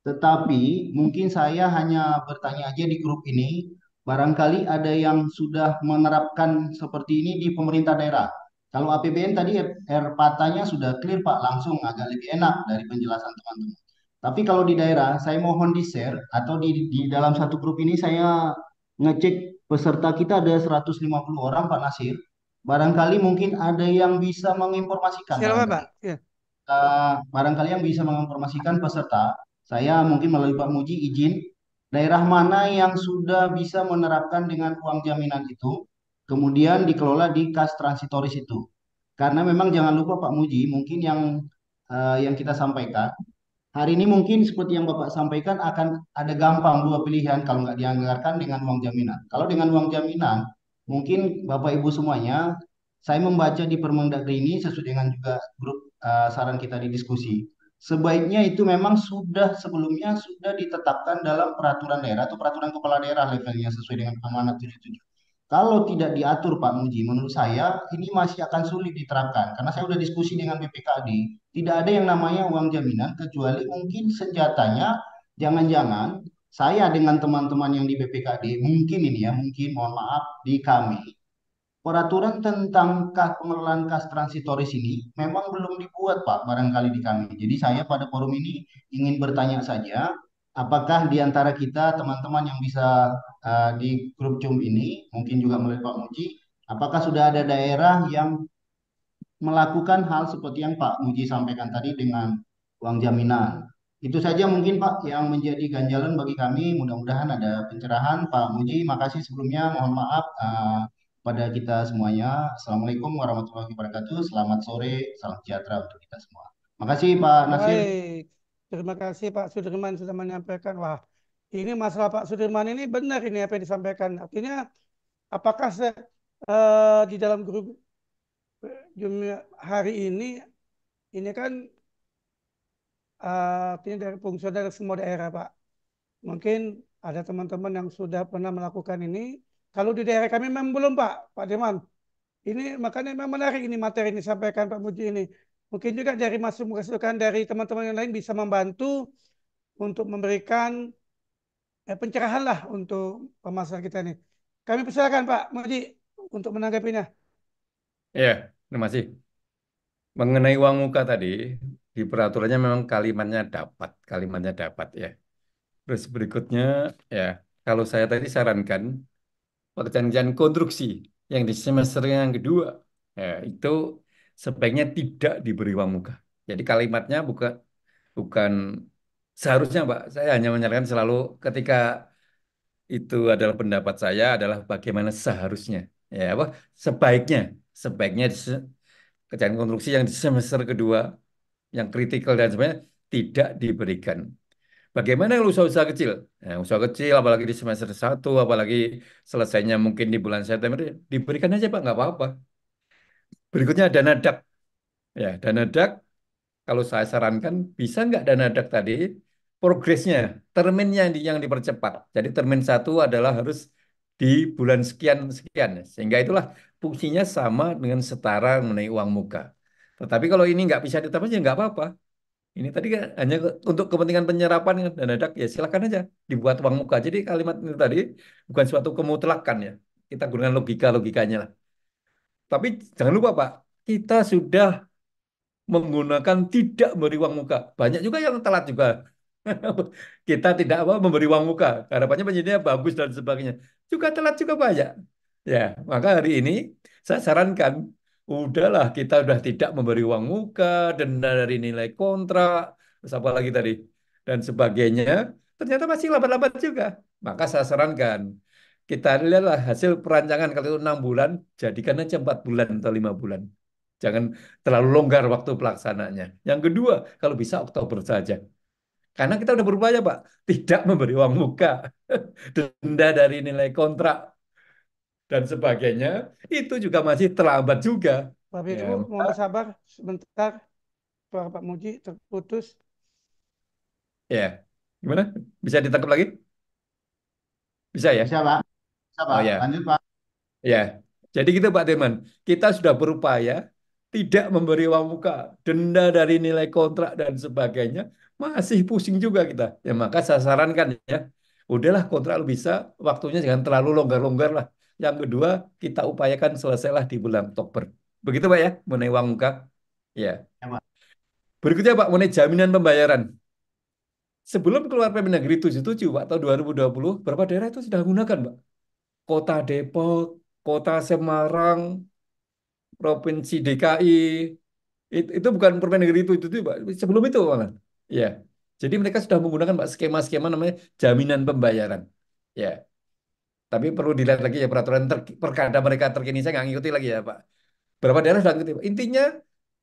Tetapi mungkin saya hanya bertanya aja di grup ini, barangkali ada yang sudah menerapkan seperti ini di pemerintah daerah. Kalau APBN tadi RPATA-nya sudah clear Pak, langsung agak lebih enak dari penjelasan teman-teman. Tapi kalau di daerah, saya mohon di-share atau di dalam satu grup ini saya ngecek peserta kita ada 150 orang Pak Nasir. Barangkali mungkin ada yang bisa menginformasikan Silakan Pak. barangkali Ya. barangkali yang bisa menginformasikan peserta, saya mungkin melalui Pak Muji izin, daerah mana yang sudah bisa menerapkan dengan uang jaminan itu, kemudian dikelola di kas transitoris itu. Karena memang jangan lupa Pak Muji, mungkin yang kita sampaikan, hari ini mungkin seperti yang Bapak sampaikan akan ada gampang dua pilihan kalau nggak dianggarkan dengan uang jaminan. Kalau dengan uang jaminan, mungkin Bapak Ibu semuanya, saya membaca di Permendagri ini sesuai dengan juga grup saran kita di diskusi. Sebaiknya itu memang sudah sebelumnya sudah ditetapkan dalam peraturan daerah atau peraturan kepala daerah levelnya sesuai dengan amanat 77. Kalau tidak diatur Pak Muji, menurut saya ini masih akan sulit diterapkan karena saya sudah diskusi dengan BPKD, tidak ada yang namanya uang jaminan kecuali mungkin senjatanya jangan-jangan saya dengan teman-teman yang di BPKD mungkin ini ya, mungkin mohon maaf di kami peraturan tentang pengelolaan kas transitoris ini memang belum dibuat Pak, barangkali di kami. Jadi saya pada forum ini ingin bertanya saja, apakah di antara kita teman-teman yang bisa di grup Zoom ini, mungkin juga melalui Pak Muji, apakah sudah ada daerah yang melakukan hal seperti yang Pak Muji sampaikan tadi dengan uang jaminan. Itu saja mungkin Pak yang menjadi ganjalan bagi kami. Mudah-mudahan ada pencerahan. Pak Muji, makasih sebelumnya. Mohon maaf pada kita semuanya. Assalamualaikum warahmatullahi wabarakatuh. Selamat sore, salam sejahtera untuk kita semua. Makasih Pak Nasir. Baik. Terima kasih Pak Sudirman sudah menyampaikan. Wah, ini masalah Pak Sudirman ini benar ini apa yang disampaikan. Artinya apakah di dalam grup hari ini kan artinya dari fungsi dari semua daerah Pak. Mungkin ada teman-teman yang sudah pernah melakukan ini. Kalau di daerah kami memang belum Pak, Pak Dirman. Ini makanya memang menarik ini materi ini disampaikan Pak Muji ini. Mungkin juga dari masukan dari teman-teman yang lain bisa membantu untuk memberikan pencerahan lah untuk pemasaran kita ini. Kami persilakan Pak Muji untuk menanggapinya. Ya, terima kasih. Mengenai uang muka tadi, di peraturannya memang kalimatnya dapat ya. Terus berikutnya, ya, kalau saya tadi sarankan pekerjaan konstruksi yang di semester yang kedua, ya, itu sebaiknya tidak diberi uang muka. Jadi kalimatnya bukan bukan seharusnya, Pak. Saya hanya menyarankan selalu ketika itu adalah pendapat saya adalah bagaimana seharusnya, ya, apa sebaiknya, sebaiknya pekerjaan konstruksi yang di semester kedua yang kritikal dan sebenarnya tidak diberikan. Bagaimana kalau usaha-usaha kecil? Nah, usaha kecil, apalagi di semester satu, apalagi selesainya mungkin di bulan September, diberikan aja Pak, nggak apa-apa. Berikutnya dana dak. Ya, dana dak, kalau saya sarankan, bisa nggak dana dak tadi, progresnya, terminnya yang dipercepat. Jadi termin satu adalah harus di bulan sekian-sekian. Sehingga itulah fungsinya sama dengan setara mengenai uang muka. Tetapi kalau ini nggak bisa ditambah ya nggak apa-apa. Ini tadi kan hanya untuk kepentingan penyerapan dan dadak ya silakan aja dibuat uang muka. Jadi kalimat itu tadi bukan suatu kemutlakan ya. Kita gunakan logikanya lah. Tapi jangan lupa Pak, kita sudah menggunakan tidak memberi uang muka. Banyak juga yang telat juga. Kita tidak apa memberi uang muka. Harapannya penjadinya bagus dan sebagainya. Juga telat juga banyak. Ya, maka hari ini saya sarankan, udahlah kita udah tidak memberi uang muka, denda dari nilai kontrak, terus apa lagi tadi, dan sebagainya. Ternyata masih lambat-lambat juga. Maka saya sarankan, kita lihatlah hasil perancangan kalau itu 6 bulan, jadikan aja 4 bulan atau 5 bulan. Jangan terlalu longgar waktu pelaksananya. Yang kedua, kalau bisa Oktober saja. Karena kita udah berupaya, Pak, tidak memberi uang muka, denda dari nilai kontrak, dan sebagainya, itu juga masih terlambat juga. Pak Ya, Firgu, mohon bersabar sebentar. Suara Pak Muji terputus. ya. Gimana? Bisa ditangkap lagi? Bisa ya? Bisa Pak, bisa Oh Pak. ya. Lanjut Pak. Ya, jadi gitu Pak Dirman. Kita sudah berupaya tidak memberi uang muka, denda dari nilai kontrak dan sebagainya, masih pusing juga kita. Ya maka saya sarankan ya, udahlah kontrak lu bisa, waktunya jangan terlalu longgar-longgar lah. Yang kedua, kita upayakan selesailah di bulan Oktober. Begitu Pak ya, mengenai uang muka. Ya. Ya Pak. Berikutnya Pak, mengenai jaminan pembayaran. Sebelum keluar Permendagri 77 Pak, tahun 2020, beberapa daerah itu sudah menggunakan Pak. Kota Depok, Kota Semarang, Provinsi DKI itu bukan Permendagri itu Pak. Sebelum itu malah. Ya. Jadi mereka sudah menggunakan Pak skema-skema namanya jaminan pembayaran. Ya. Tapi perlu dilihat lagi ya peraturan perkada mereka terkini saya nggak ngikuti lagi ya Pak. Berapa daerah sudah ngikuti Pak. Intinya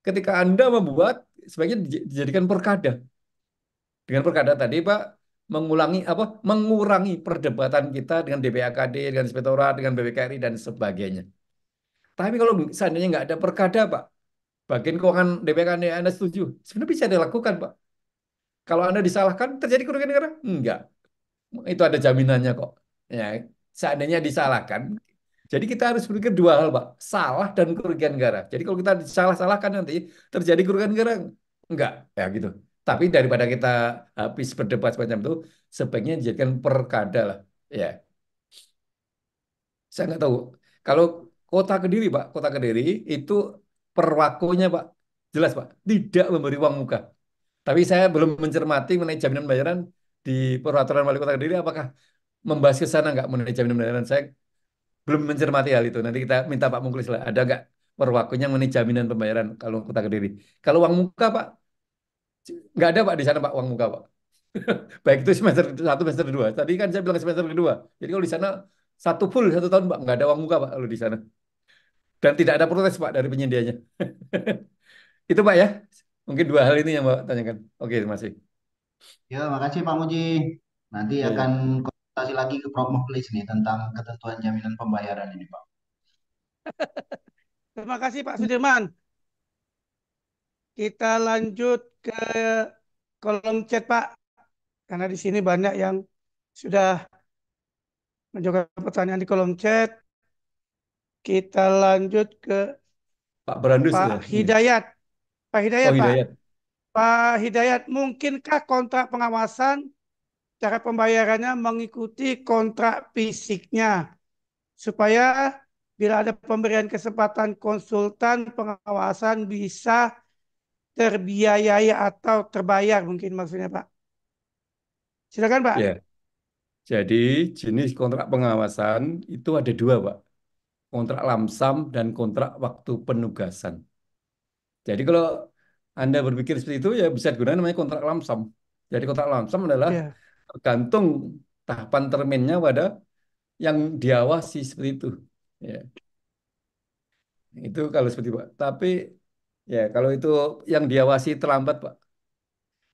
ketika Anda membuat sebaiknya dijadikan perkada. Dengan perkada tadi Pak mengurangi perdebatan kita dengan DPAKD, dengan Inspektorat, dengan BPKRI dan sebagainya. Tapi kalau seandainya nggak ada perkada Pak, bagian keuangan DPK Anda setuju. Sebenarnya bisa dilakukan, Pak. Kalau Anda disalahkan, terjadi kerugian negara? Enggak. Itu ada jaminannya kok. Ya, seandainya disalahkan. Jadi kita harus berpikir dua hal, Pak. Salah dan kerugian negara. Jadi kalau kita disalah-salahkan nanti, terjadi kerugian negara? Enggak. Ya gitu. Tapi daripada kita habis berdebat semacam itu, sebaiknya dijadikan perkada lah. Ya, saya nggak tahu. Kalau Kota Kediri, Pak, Kota Kediri itu perwakunya, Pak, jelas, Pak, tidak memberi uang muka. Tapi saya belum mencermati mengenai jaminan bayaran di peraturan wali kota Kediri apakah membahas ke sana nggak mengenai jaminan bayaran. Saya belum mencermati hal itu. Nanti kita minta Pak Muklis lah. Ada nggak perwakunya mengenai jaminan pembayaran kalau kota Kediri. Kalau uang muka Pak, nggak ada Pak di sana Pak uang muka Pak. Baik itu semester 1, semester 2. Tadi kan saya bilang semester kedua. Jadi kalau di sana satu full 1 tahun Pak, nggak ada uang muka Pak kalau di sana. Dan tidak ada protes Pak dari penyedianya. Itu Pak ya. Mungkin dua hal ini yang Bapak tanyakan. Oke, terima kasih. Ya, makasih Pak Muji. Nanti Ya, akan ya. konsultasi lagi ke Prof Mukhlis nih tentang ketentuan jaminan pembayaran ini Pak. Terima kasih Pak Sudirman. Kita lanjut ke kolom chat Pak. Karena di sini banyak yang sudah menjawab pertanyaan di kolom chat. Kita lanjut ke Pak Brandus Pak ya. Ini. Hidayat. Pak Oh Hidayat, Pak. Hidayat. Pak Hidayat, mungkinkah kontrak pengawasan cara pembayarannya mengikuti kontrak fisiknya supaya bila ada pemberian kesempatan konsultan pengawasan bisa terbiayai atau terbayar mungkin maksudnya Pak. Silakan Pak. Ya, jadi jenis kontrak pengawasan itu ada dua, Pak. Kontrak lamsam dan kontrak waktu penugasan. Jadi kalau Anda berpikir seperti itu ya bisa digunakan namanya kontrak lamsam. Jadi kontrak lamsam adalah Ya, tergantung tahapan terminnya pada yang diawasi seperti itu. Ya, itu kalau seperti itu, Pak. Tapi ya kalau itu yang diawasi terlambat, Pak.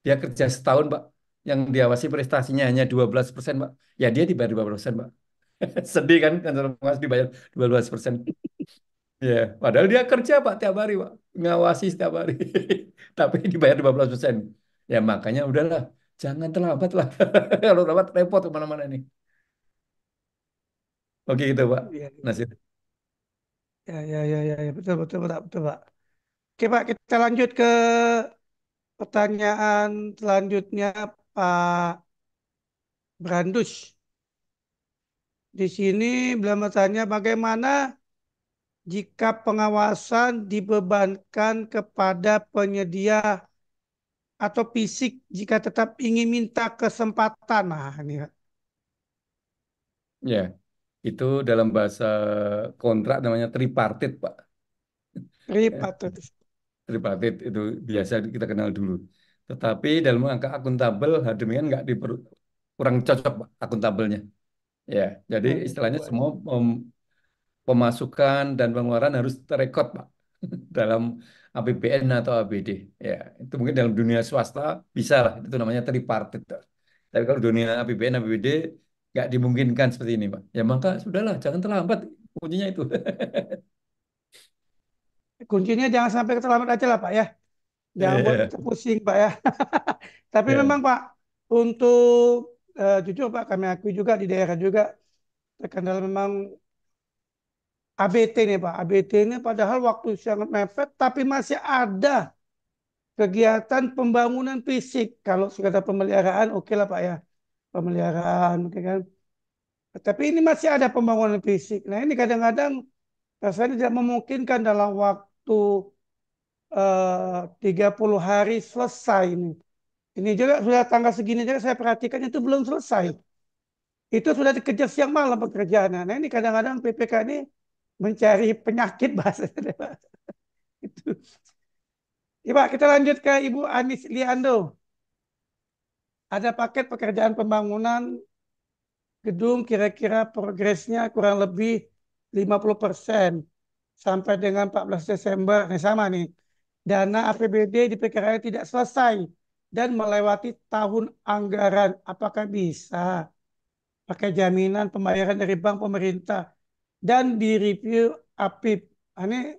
Dia kerja setahun, Pak. Yang diawasi prestasinya hanya 12%, Pak. Ya dia dibayar 12%, Pak. Sedih kan kantor pengawas dibayar 12%. Ya, padahal dia kerja Pak tiap hari Pak, ngawasi setiap hari. Tapi dibayar 12%. Ya makanya udahlah, jangan terlambat lah. Kalau terlambat repot kemana-mana nih. Oke gitu Pak. ya, Nasir. ya, ya, ya, ya, ya. Betul, betul, betul, betul Pak. Oke Pak, kita lanjut ke pertanyaan selanjutnya Pak Brandus. Di sini beliau bertanya bagaimana jika pengawasan dibebankan kepada penyedia atau fisik jika tetap ingin minta kesempatan. Nah, ini Pak. Ya, itu dalam bahasa kontrak namanya tripartit, Pak. Ya, Tripartit. tripartit itu biasa kita kenal dulu. Tetapi dalam angka akuntabel, demikian nggak kurang cocok, Pak, akuntabelnya. Ya, jadi istilahnya semua pemasukan dan pengeluaran harus terekod, Pak, dalam APBN atau APD. Ya, itu mungkin dalam dunia swasta bisa lah, itu namanya tripartit, Pak. Tapi kalau dunia APBN, APBD nggak dimungkinkan seperti ini, Pak. Ya maka sudahlah, jangan terlambat. Kuncinya itu. Kuncinya jangan sampai terlambat aja lah Pak ya. Jangan buat Ya, kita pusing Pak ya. Tapi ya, memang Pak, untuk jujur Pak, kami akui juga di daerah juga terkendala memang ABT nih Pak. ABT ini padahal waktu sangat mepet, tapi masih ada kegiatan pembangunan fisik. Kalau sekadar pemeliharaan, oke lah Pak ya. Pemeliharaan, oke kan. Tapi ini masih ada pembangunan fisik. Nah ini kadang-kadang rasanya tidak memungkinkan dalam waktu 30 hari selesai ini. Ini juga sudah tanggal segini juga saya perhatikan itu belum selesai. Itu sudah dikejar siang malam pekerjaannya. Nah ini kadang-kadang PPK ini mencari penyakit bahasanya. Pak. Itu. Ya, Pak, kita lanjut ke Ibu Anis Liando. Ada paket pekerjaan pembangunan gedung kira-kira progresnya kurang lebih 50% sampai dengan 14 Desember. Nah, sama nih. Dana APBD diperkirakan tidak selesai dan melewati tahun anggaran. Apakah bisa pakai jaminan pembayaran dari bank pemerintah dan direview APIP? Ini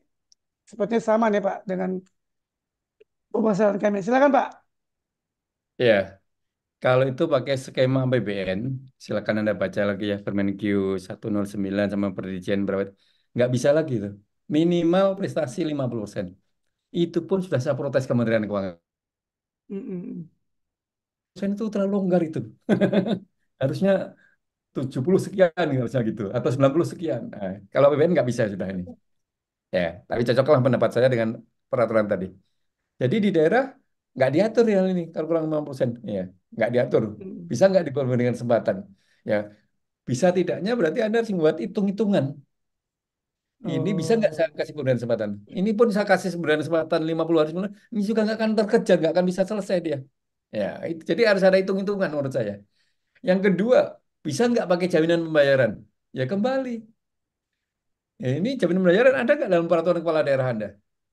sepertinya sama nih Pak dengan pemasaran kami. Silakan Pak. ya. Kalau itu pakai skema APBN, silakan Anda baca lagi ya Permenq 109 sama Perizinan berapa. Nggak bisa lagi tuh. Minimal prestasi 50%. Itu pun sudah saya protes Kementerian Keuangan. Mm-mm. Saya itu terlalu longgar itu. Harusnya 70 sekian harusnya gitu. Atau 90 sekian. Nah, kalau APBN nggak bisa sudah ini. Ya, tapi cocoklah pendapat saya dengan peraturan tadi. Jadi di daerah nggak diatur yang ini kalau kurang 50%. Ya, nggak diatur. Mm. Bisa nggak dengan kesempatan? Ya, bisa tidaknya berarti Anda harus membuat hitung-hitungan. Ini bisa nggak saya Oh. kasih pemberian kesempatan? Ini pun saya kasih pemberian kesempatan 50 hari sebelum, ini juga nggak akan terkejar, nggak akan bisa selesai dia. Ya, jadi harus ada hitung-hitungan menurut saya. Yang kedua, bisa nggak pakai jaminan pembayaran? Ya kembali. Ya, ini jaminan pembayaran ada nggak dalam peraturan kepala daerah Anda?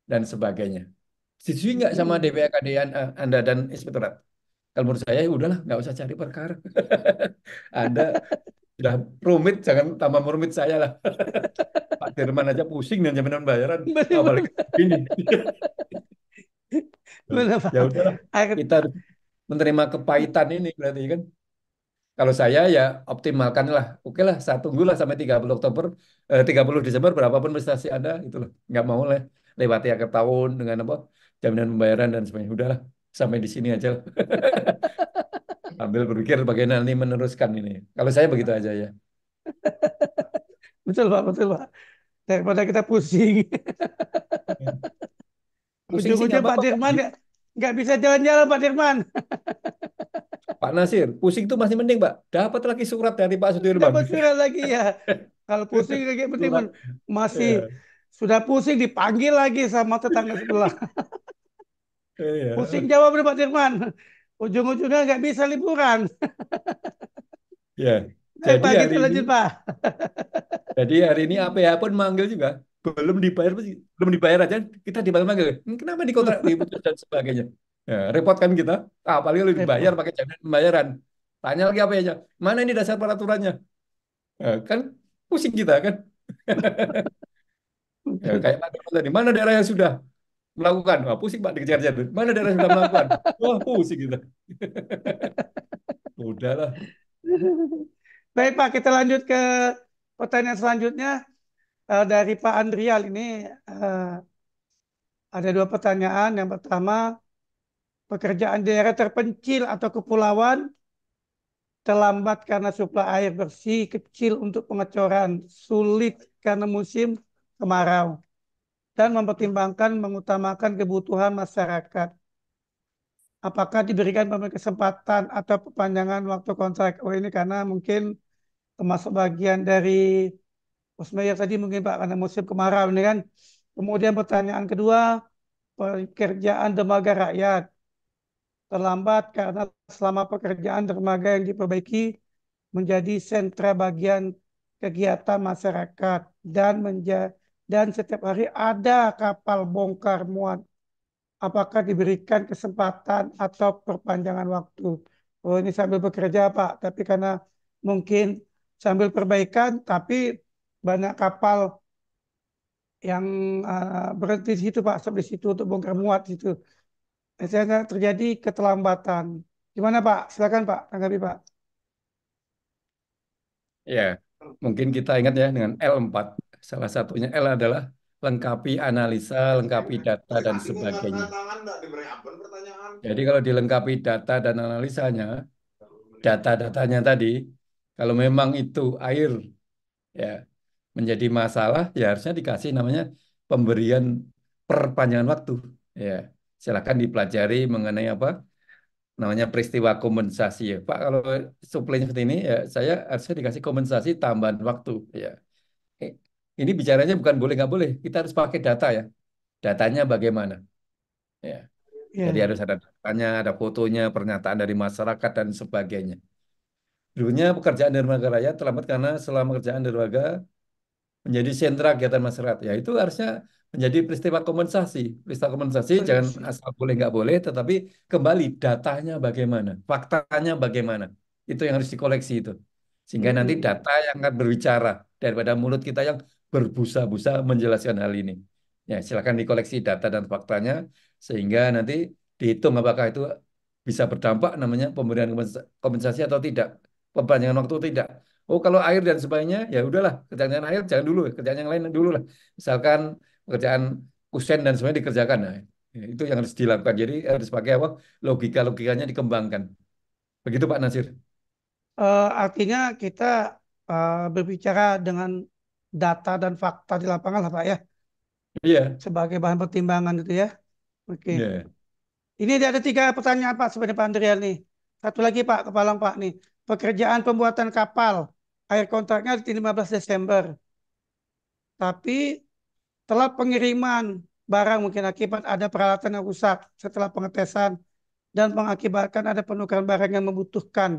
Dan sebagainya. Setuju nggak sama Mm. DPA KDN Anda dan Inspektorat? Kalau menurut saya, ya udahlah, nggak usah cari perkara. Anda sudah rumit, jangan tambah rumit saya lah. Pak Dirman aja pusing dengan jaminan pembayaran, apalagi Benar, ini. benar, Ya Pak. udahlah, Akhir- kita harus menerima kepahitan ini berarti kan. Kalau saya ya optimalkan lah. Oke lah, saya tunggulah sampai 30 Oktober, 30 Desember berapapun prestasi Anda itu loh. Nggak mau lah lewati akhir tahun dengan apa jaminan pembayaran dan sebagainya. Udahlah, sampai di sini aja lah. Ambil berpikir bagaimana ini meneruskan ini. Kalau saya begitu aja ya. Betul, Pak, betul, Pak. Daripada kita pusing. Pusing sih nggak Ujung-ujung Pak apa-apa, Pak. Dirman nggak bisa jalan-jalan Pak Dirman. Pak Nasir, pusing itu masih mending, Pak. Dapat lagi surat dari Pak Sudirman. Dapat surat lagi ya. Kalau pusing kayak penting Surat. masih Ya, sudah pusing dipanggil lagi sama tetangga sebelah. Pusing ya. jawab nih Pak Dirman. Ujung-ujungnya nggak bisa liburan. Ya. Baik Jadi Pak, kita hari ini lanjut Pak. Jadi hari ini APH pun manggil juga, belum dibayar aja, kita dipanggil-manggil. Kenapa dikontrak diputus dan sebagainya. Ya, repot kan kita, apalagi kalau dibayar Repot. pakai jaminan pembayaran. Tanya lagi APH-nya, mana ini dasar peraturannya? Ya, kan pusing kita kan. Ya, kayak Pak Dirman tadi, mana daerah yang sudah melakukan? Wah, pusing Pak dikejar-kejar. Mana daerah yang sudah melakukan? Wah, pusing kita. Udahlah. Baik Pak, kita lanjut ke pertanyaan selanjutnya dari Pak Andrial ini. eh, Ada dua pertanyaan. Yang pertama, pekerjaan di daerah terpencil atau kepulauan terlambat karena suplai air bersih kecil untuk pengecoran, sulit karena musim kemarau, dan mempertimbangkan mengutamakan kebutuhan masyarakat. Apakah diberikan kesempatan atau perpanjangan waktu kontrak? Oh, ini karena mungkin termasuk bagian dari Osmeyer tadi mungkin Pak, karena musim kemarau ini kan. Kemudian pertanyaan kedua, pekerjaan dermaga rakyat terlambat karena selama pekerjaan dermaga yang diperbaiki menjadi sentra bagian kegiatan masyarakat dan dan setiap hari ada kapal bongkar muat. Apakah diberikan kesempatan atau perpanjangan waktu? Oh, ini sambil bekerja, Pak, tapi karena mungkin sambil perbaikan, tapi banyak kapal yang berhenti di situ, Pak, stop di situ untuk bongkar muat di situ. Sehingga terjadi keterlambatan. Gimana, Pak? Silakan, Pak, tanggapi, Pak. Ya, mungkin kita ingat ya dengan L4. Salah satunya L adalah lengkapi analisa, lengkapi data, dan sebagainya. Jadi kalau dilengkapi data dan analisanya, data-datanya tadi, kalau memang itu air ya menjadi masalah, ya harusnya dikasih namanya pemberian perpanjangan waktu. Ya, silakan dipelajari mengenai apa namanya peristiwa kompensasi ya. Pak, kalau suplainya seperti ini ya saya harusnya dikasih kompensasi tambahan waktu ya. Eh, Ini bicaranya bukan boleh nggak boleh, kita harus pakai data ya. Datanya bagaimana? Ya. Jadi Ya, harus ada datanya, ada fotonya, pernyataan dari masyarakat dan sebagainya. Dulunya pekerjaan dermaga rakyat terlambat karena selama kerjaan dermaga menjadi sentra kegiatan masyarakat. Ya itu harusnya menjadi peristiwa kompensasi. Peristiwa kompensasi setuju. jangan asal boleh nggak boleh, tetapi kembali datanya bagaimana, faktanya bagaimana. Itu yang harus dikoleksi itu. Sehingga nanti Mm-mm. data yang akan berbicara daripada mulut kita yang berbusa-busa menjelaskan hal ini. Ya, silakan dikoleksi data dan faktanya sehingga nanti dihitung apakah itu bisa berdampak namanya pemberian kompensasi atau tidak, perpanjangan waktu atau tidak. Oh, kalau air dan sebagainya, ya udahlah, kerjaan yang air jangan dulu, kerjaan yang lain dulu lah. Misalkan pekerjaan kusen dan sebagainya dikerjakan. Nah, ya, itu yang harus dilakukan. Jadi harus pakai apa? Logika-logikanya dikembangkan. Begitu Pak Nasir. Artinya kita berbicara dengan data dan fakta di lapangan lah Pak ya, Iya. sebagai bahan pertimbangan itu ya. Oke. Iya. Ini ada tiga pertanyaan Pak sebenarnya Pak Andrian nih. Satu lagi Pak, Kepalang Pak nih. Pekerjaan pembuatan kapal, akhir kontraknya di 15 Desember. Tapi telah pengiriman barang mungkin akibat ada peralatan yang rusak setelah pengetesan dan mengakibatkan ada penukaran barang yang membutuhkan.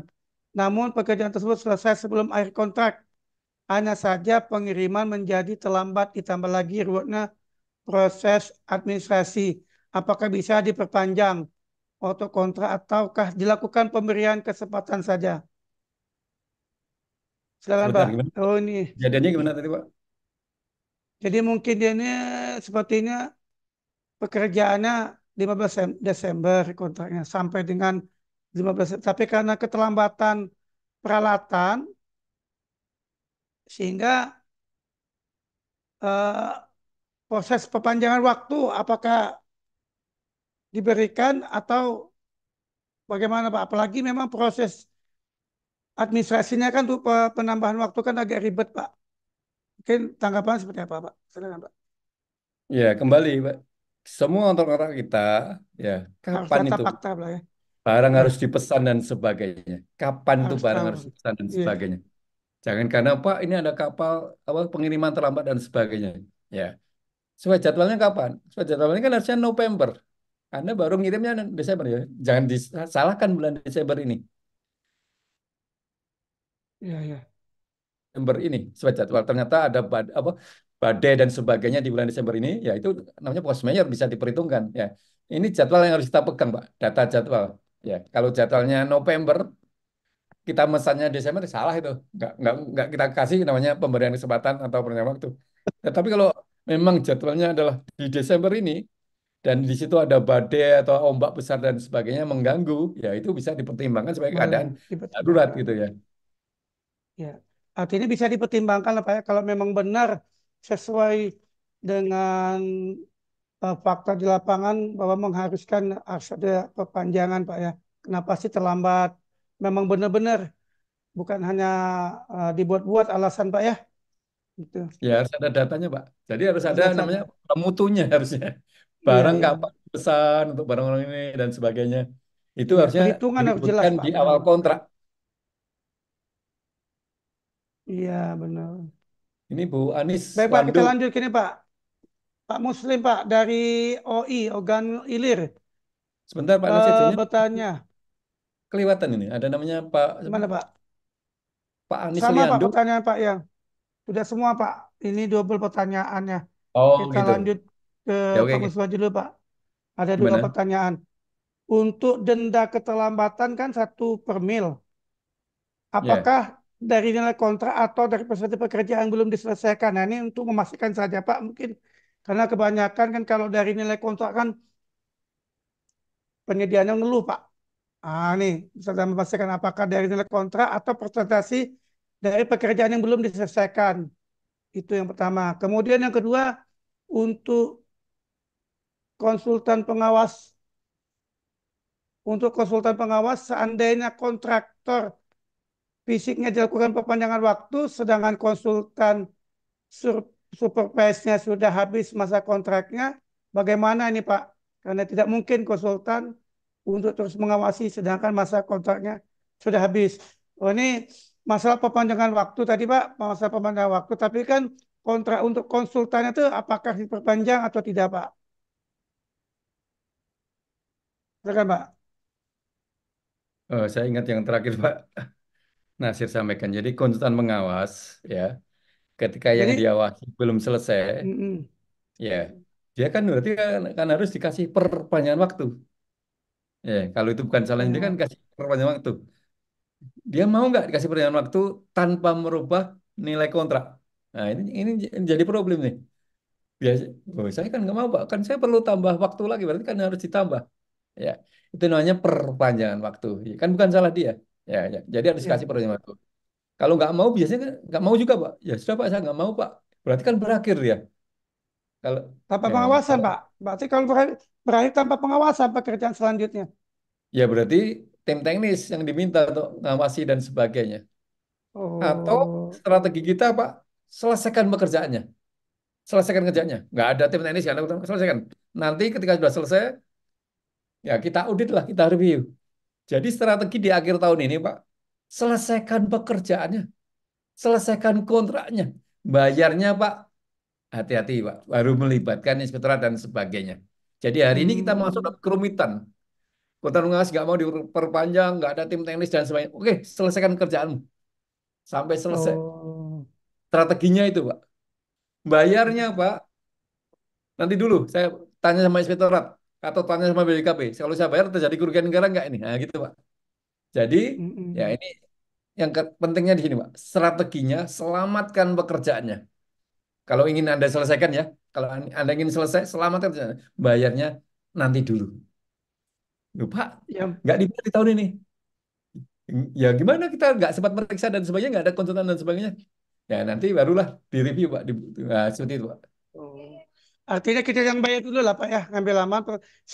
Namun pekerjaan tersebut selesai sebelum akhir kontrak. Hanya saja pengiriman menjadi terlambat ditambah lagi ruwetnya proses administrasi. Apakah bisa diperpanjang auto kontrak ataukah dilakukan pemberian kesempatan saja? Silakan Sebentar Pak. gimana? Oh ini. Kejadiannya gimana tadi Pak? Jadi mungkin dia ini sepertinya pekerjaannya 15 Desember kontraknya sampai dengan 15, tapi karena keterlambatan peralatan sehingga eh, proses perpanjangan waktu apakah diberikan atau bagaimana Pak? Apalagi memang proses administrasinya kan tuh penambahan waktu kan agak ribet Pak. Mungkin tanggapan seperti apa Pak? Silakan Pak. Ya, kembali Pak. Semua kontrak kita, ya, Harus kapan data itu fakta lah ya. barang Ya, harus dipesan dan sebagainya. Kapan itu harus barang tahu. harus dipesan dan Iya, sebagainya. Jangan karena Pak ini ada kapal apa pengiriman terlambat dan sebagainya. Ya, sesuai jadwalnya kapan? Sesuai jadwalnya kan harusnya November. Anda baru ngirimnya Desember ya. Jangan disalahkan bulan Desember ini. iya, iya. Desember ini sesuai jadwal. Ternyata ada apa badai dan sebagainya di bulan Desember ini. Ya itu namanya force majeure bisa diperhitungkan. Ya, ini jadwal yang harus kita pegang, Pak. Data jadwal. Ya, kalau jadwalnya November, kita mesannya Desember salah itu. Nggak kita kasih namanya pemberian kesempatan atau pemberian waktu. Tetapi kalau memang jadwalnya adalah di Desember ini dan di situ ada badai atau ombak besar dan sebagainya mengganggu, ya itu bisa dipertimbangkan sebagai Boleh keadaan darurat dipertimbangkan. gitu ya. Ya, artinya bisa dipertimbangkan lah Pak ya kalau memang benar sesuai dengan fakta di lapangan bahwa mengharuskan harus ada perpanjangan Pak ya. Kenapa sih terlambat? Memang benar-benar bukan hanya dibuat-buat alasan Pak ya. Gitu. Ya harus ada datanya, Pak. Jadi harus Harus ada namanya datanya. mutunya harusnya. Iya, Barang iya. kapan pesan untuk barang orang ini dan sebagainya. Itu Iya, harusnya perhitungan harus jelas disebutkan Pak. di awal kontrak. Iya, benar. Ini Bu Anis Baik Pak, kita Wando. lanjut ini Pak. Pak Muslim Pak dari OI, Organ Ilir, Sebentar Pak Nasir, jadinya bertanya. kelewatan ini. Ada namanya Pak siapa? Gimana Pak? Pak Anis Sama Pak Liando. pertanyaan Pak yang sudah semua Pak. Ini double pertanyaannya. Oh Kita gitu. lanjut ke Ya oke, Pak oke. Muslim dulu Pak. Ada dua Gimana? pertanyaan. Untuk denda keterlambatan kan 1 per mil. Ya. Apakah dari nilai kontrak atau dari peserta pekerjaan belum diselesaikan? Nah, ini untuk memastikan saja Pak. Mungkin karena kebanyakan kan kalau dari nilai kontrak kan penyediaannya ngeluh Pak. Nih bisa saya memastikan apakah dari nilai kontrak atau presentasi dari pekerjaan yang belum diselesaikan. Itu yang pertama. Kemudian yang kedua, untuk konsultan pengawas, seandainya kontraktor fisiknya dilakukan perpanjangan waktu, sedangkan konsultan supervise-nya sudah habis masa kontraknya, bagaimana ini Pak? Karena tidak mungkin konsultan untuk terus mengawasi sedangkan masa kontraknya sudah habis. Oh ini masalah perpanjangan waktu tadi Pak, masalah perpanjangan waktu, tapi kan kontrak untuk konsultan itu apakah diperpanjang atau tidak Pak? Silakan Pak. Saya ingat yang terakhir Pak Nasir sampaikan. Jadi konsultan pengawas, ya, ketika yang Jadi, diawasi belum selesai, mm-mm. ya, dia kan berarti kan harus dikasih perpanjangan waktu. Ya, kalau itu bukan salahnya dia kan Ya, kasih perpanjangan waktu. Dia mau nggak dikasih perpanjangan waktu tanpa merubah nilai kontrak? Nah, ini jadi problem nih. Biasa, oh, saya kan nggak mau, Pak. Kan saya perlu tambah waktu lagi, berarti kan harus ditambah. Ya, itu namanya perpanjangan waktu. Ya, kan bukan salah dia. Ya, ya. Jadi harus ya. dikasih perpanjangan waktu. Kalau nggak mau, biasanya kan nggak mau juga, Pak. Ya sudah, Pak, saya nggak mau, Pak. Berarti kan berakhir dia. Kalau Tanpa ya, pengawasan kalau Pak. Berarti kalau berakhir tanpa pengawasan pekerjaan selanjutnya. ya berarti tim teknis yang diminta untuk ngawasi dan sebagainya. Atau Oh, strategi kita, Pak, selesaikan pekerjaannya. Selesaikan kerjanya. Nggak ada tim teknis yang selesaikan. Nanti ketika sudah selesai, ya kita audit lah, kita review. Jadi strategi di akhir tahun ini, Pak, selesaikan pekerjaannya, selesaikan kontraknya, bayarnya, Pak, hati-hati, Pak, baru melibatkan inspektorat dan sebagainya. Jadi hari ini kita masuk hmm, dalam kerumitan. Kota Lungas nggak mau diperpanjang, nggak ada tim teknis dan sebagainya. Oke, selesaikan kerjaanmu sampai selesai. oh, Strateginya itu, Pak. Bayarnya, Pak, nanti dulu saya tanya sama inspektorat atau tanya sama BPKP. Kalau saya bayar terjadi kerugian negara nggak ini? Nah, gitu, Pak. Jadi ya mm-mm. ini yang pentingnya di sini, Pak. Strateginya selamatkan pekerjaannya. Kalau ingin Anda selesaikan ya, kalau Anda ingin selesai, selamatkan pekerjaannya. Bayarnya nanti dulu. Loh, Pak, Ya, nggak dibayar di tahun ini. Ya gimana kita nggak sempat meriksa dan sebagainya, nggak ada konsultan dan sebagainya. Ya nanti barulah direview, Pak. Nah, seperti itu, Pak. oh. Artinya kita yang bayar dulu lah Pak ya, ngambil lama,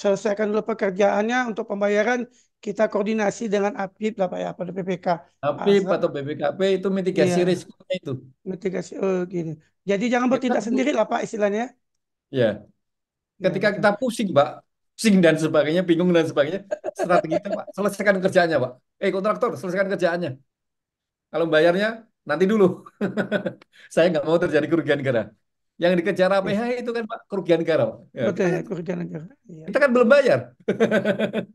selesaikan dulu pekerjaannya untuk pembayaran kita koordinasi dengan APIP lah Pak ya, pada PPK. Tapi Asa- atau BPKP itu mitigasi Iya, risikonya itu. mitigasi. Oh gini. Jadi jangan Kita bertindak sendiri lah Pak istilahnya. ya Ya ketika betul. kita pusing, Pak, pusing dan sebagainya, bingung dan sebagainya, strategi kita, Pak, selesaikan kerjaannya, Pak. Kontraktor, selesaikan kerjaannya. Kalau bayarnya, nanti dulu. Saya nggak mau terjadi kerugian negara. Yang dikejar APH Yes. itu kan, Pak, kerugian negara, Pak. Ya, Betul ya, kerugian negara. Iya. kita kan belum bayar.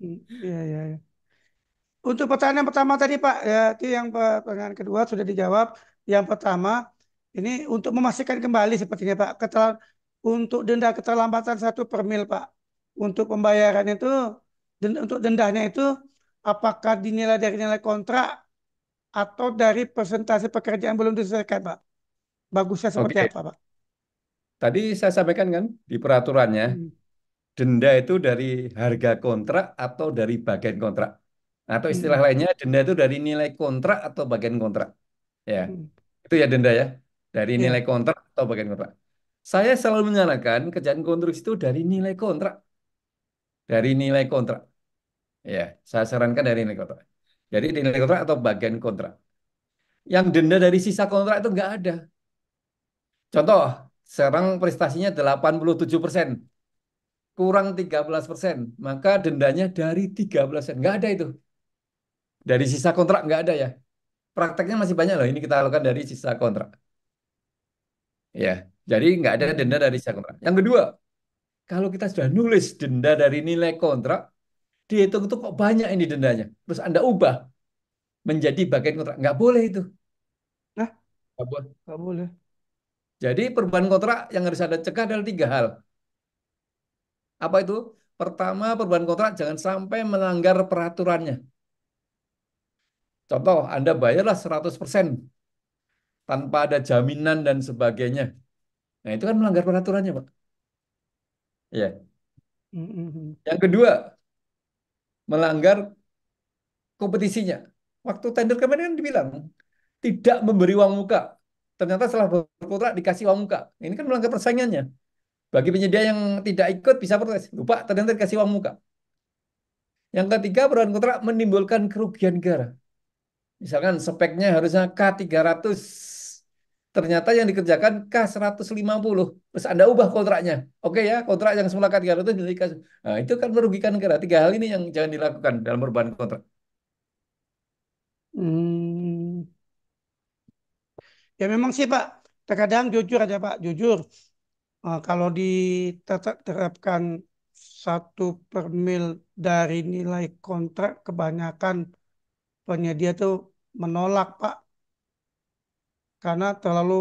Iya, iya, iya. Untuk pertanyaan pertama tadi Pak, ya, itu yang pertanyaan kedua sudah dijawab. Yang pertama, ini untuk memastikan kembali sepertinya Pak, untuk denda keterlambatan 1 per mil Pak. Untuk pembayaran itu, untuk dendanya itu, apakah dinilai dari nilai kontrak atau dari persentase pekerjaan belum diselesaikan Pak? Bagusnya seperti Oke, apa Pak? tadi saya sampaikan kan di peraturannya, Hmm, denda itu dari harga kontrak atau dari bagian kontrak. Atau istilah hmm, lainnya, denda itu dari nilai kontrak atau bagian kontrak. Ya, hmm. itu ya denda ya, dari nilai Ya, kontrak atau bagian kontrak. Saya selalu menyarankan kerjaan konstruksi itu dari nilai kontrak. Ya, saya sarankan dari nilai kontrak. Jadi nilai kontrak atau bagian kontrak. Yang denda dari sisa kontrak itu nggak ada. Contoh, sekarang prestasinya 87%, kurang 13%, maka dendanya dari 13%. Nggak ada itu. Dari sisa kontrak nggak ada ya. Prakteknya masih banyak loh. Ini kita lakukan dari sisa kontrak. Ya, jadi nggak ada denda Hmm. dari sisa kontrak. Yang kedua, kalau kita sudah nulis denda dari nilai kontrak, dihitung itu kok banyak ini dendanya. Terus Anda ubah menjadi bagian kontrak. Nggak boleh itu. Nah, Nggak boleh. nggak boleh. Jadi perubahan kontrak yang harus Anda cegah adalah tiga hal. Apa itu? Pertama, perubahan kontrak jangan sampai melanggar peraturannya. Contoh, Anda bayarlah 100% tanpa ada jaminan dan sebagainya. Nah, itu kan melanggar peraturannya, Pak. Ya. Hmm, hmm, hmm. Yang kedua, melanggar kompetisinya. Waktu tender kemarin kan dibilang tidak memberi uang muka. Ternyata setelah berkontrak dikasih uang muka. Ini kan melanggar persaingannya. Bagi penyedia yang tidak ikut bisa protes. Lupa, ternyata dikasih uang muka. Yang ketiga, perubahan kontrak menimbulkan kerugian negara. Misalkan speknya harusnya K300. Ternyata yang dikerjakan K150. Terus Anda ubah kontraknya. Oke ya, kontrak yang semula K300 menjadi K. Nah, itu kan merugikan negara. Tiga hal ini yang jangan dilakukan dalam perubahan kontrak. Hmm. Ya memang sih Pak, terkadang jujur aja Pak, jujur. Kalau diterapkan 1 per mil dari nilai kontrak, kebanyakan penyedia tuh menolak Pak, karena terlalu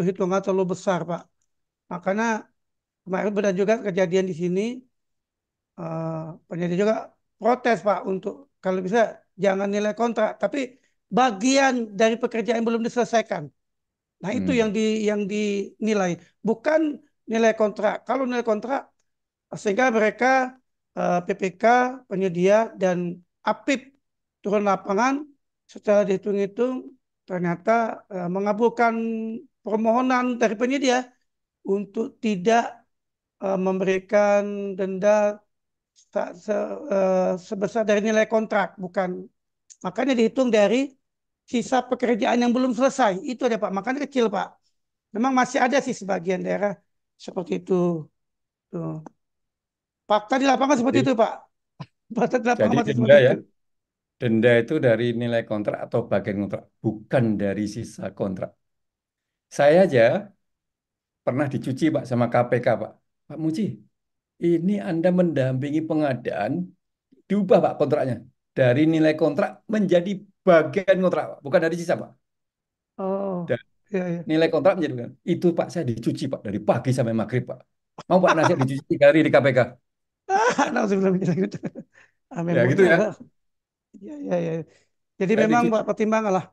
hitungan terlalu besar Pak. Makanya kemarin benar juga kejadian di sini, eh, penyedia juga protes Pak untuk kalau bisa jangan nilai kontrak, tapi bagian dari pekerjaan yang belum diselesaikan. Nah, itu Hmm. yang dinilai, bukan nilai kontrak. Kalau nilai kontrak, sehingga mereka PPK, penyedia dan APIP turun lapangan setelah dihitung-hitung ternyata mengabulkan permohonan dari penyedia untuk tidak memberikan denda sebesar dari nilai kontrak, bukan. Makanya dihitung dari sisa pekerjaan yang belum selesai. Itu ada Pak. Makanya kecil Pak. Memang masih ada sih sebagian daerah seperti itu. Tuh. Fakta di lapangan seperti Jadi, itu, Pak. Fakta di lapangan jadi masih denda seperti ya. itu. Denda itu dari nilai kontrak atau bagian kontrak, bukan dari sisa kontrak. Saya aja pernah dicuci Pak sama KPK Pak. Pak Muji, ini Anda mendampingi pengadaan, diubah Pak kontraknya. Dari nilai kontrak menjadi bagian kontrak, Pak. Bukan dari sisa Pak. Oh, Dan iya, iya. nilai kontrak menjadi bagian. Itu Pak, saya dicuci Pak, dari pagi sampai maghrib Pak. Mau Pak nasihat dicuci 3 hari di KPK? Nah, sebelum bilang gitu. Ah, Ya gitu memonya. ya. Iya, iya, iya. Jadi Saya memang Pak dicuci. pertimbangan lah.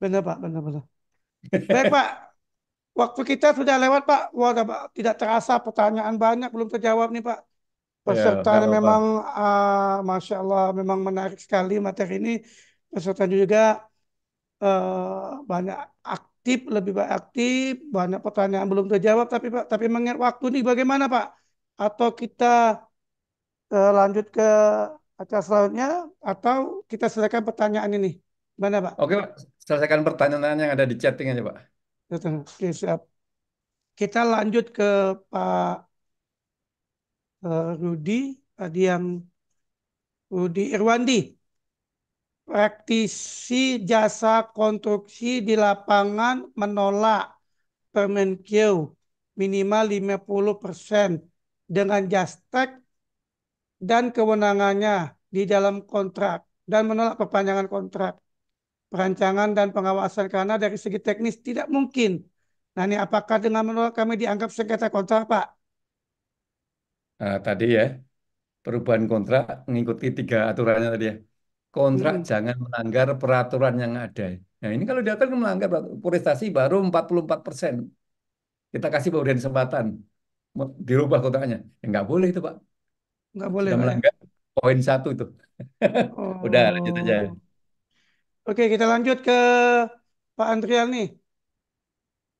Benar, Pak. Benar, benar. Baik, Pak. Waktu kita sudah lewat, Pak. Wah, Pak. Tidak terasa pertanyaan banyak belum terjawab nih, Pak. Ya, nggak Pesertanya apa-apa. memang, Masya Allah, memang menarik sekali materi ini. Pesertanya juga banyak aktif, lebih baik aktif, banyak pertanyaan belum terjawab, tapi Pak, tapi mengingat waktu ini bagaimana Pak? Atau kita lanjut ke acara selanjutnya, atau kita selesaikan pertanyaan ini? Gimana Pak? Oke Pak, selesaikan pertanyaan yang ada di chatting aja Pak. Oke, siap. Kita lanjut ke Pak Rudi, tadi yang Rudi Irwandi, praktisi jasa konstruksi di lapangan menolak Permenkeu minimal 50% dengan Jastek dan kewenangannya di dalam kontrak dan menolak perpanjangan kontrak perancangan dan pengawasan karena dari segi teknis tidak mungkin. Nah, ini apakah dengan menolak kami dianggap sengketa kontrak, Pak? Nah, tadi ya, perubahan kontrak mengikuti tiga aturannya tadi ya. Kontrak Mm-mm. jangan melanggar peraturan yang ada. Nah, ini kalau diatur kan melanggar prestasi baru 44%. Kita kasih pemberian kesempatan dirubah kontraknya. Ya, nggak boleh itu Pak. Nggak boleh, Sudah Pak ya? melanggar poin satu itu. Udah lanjut aja. Oh, oke, kita lanjut ke Pak Andrian nih.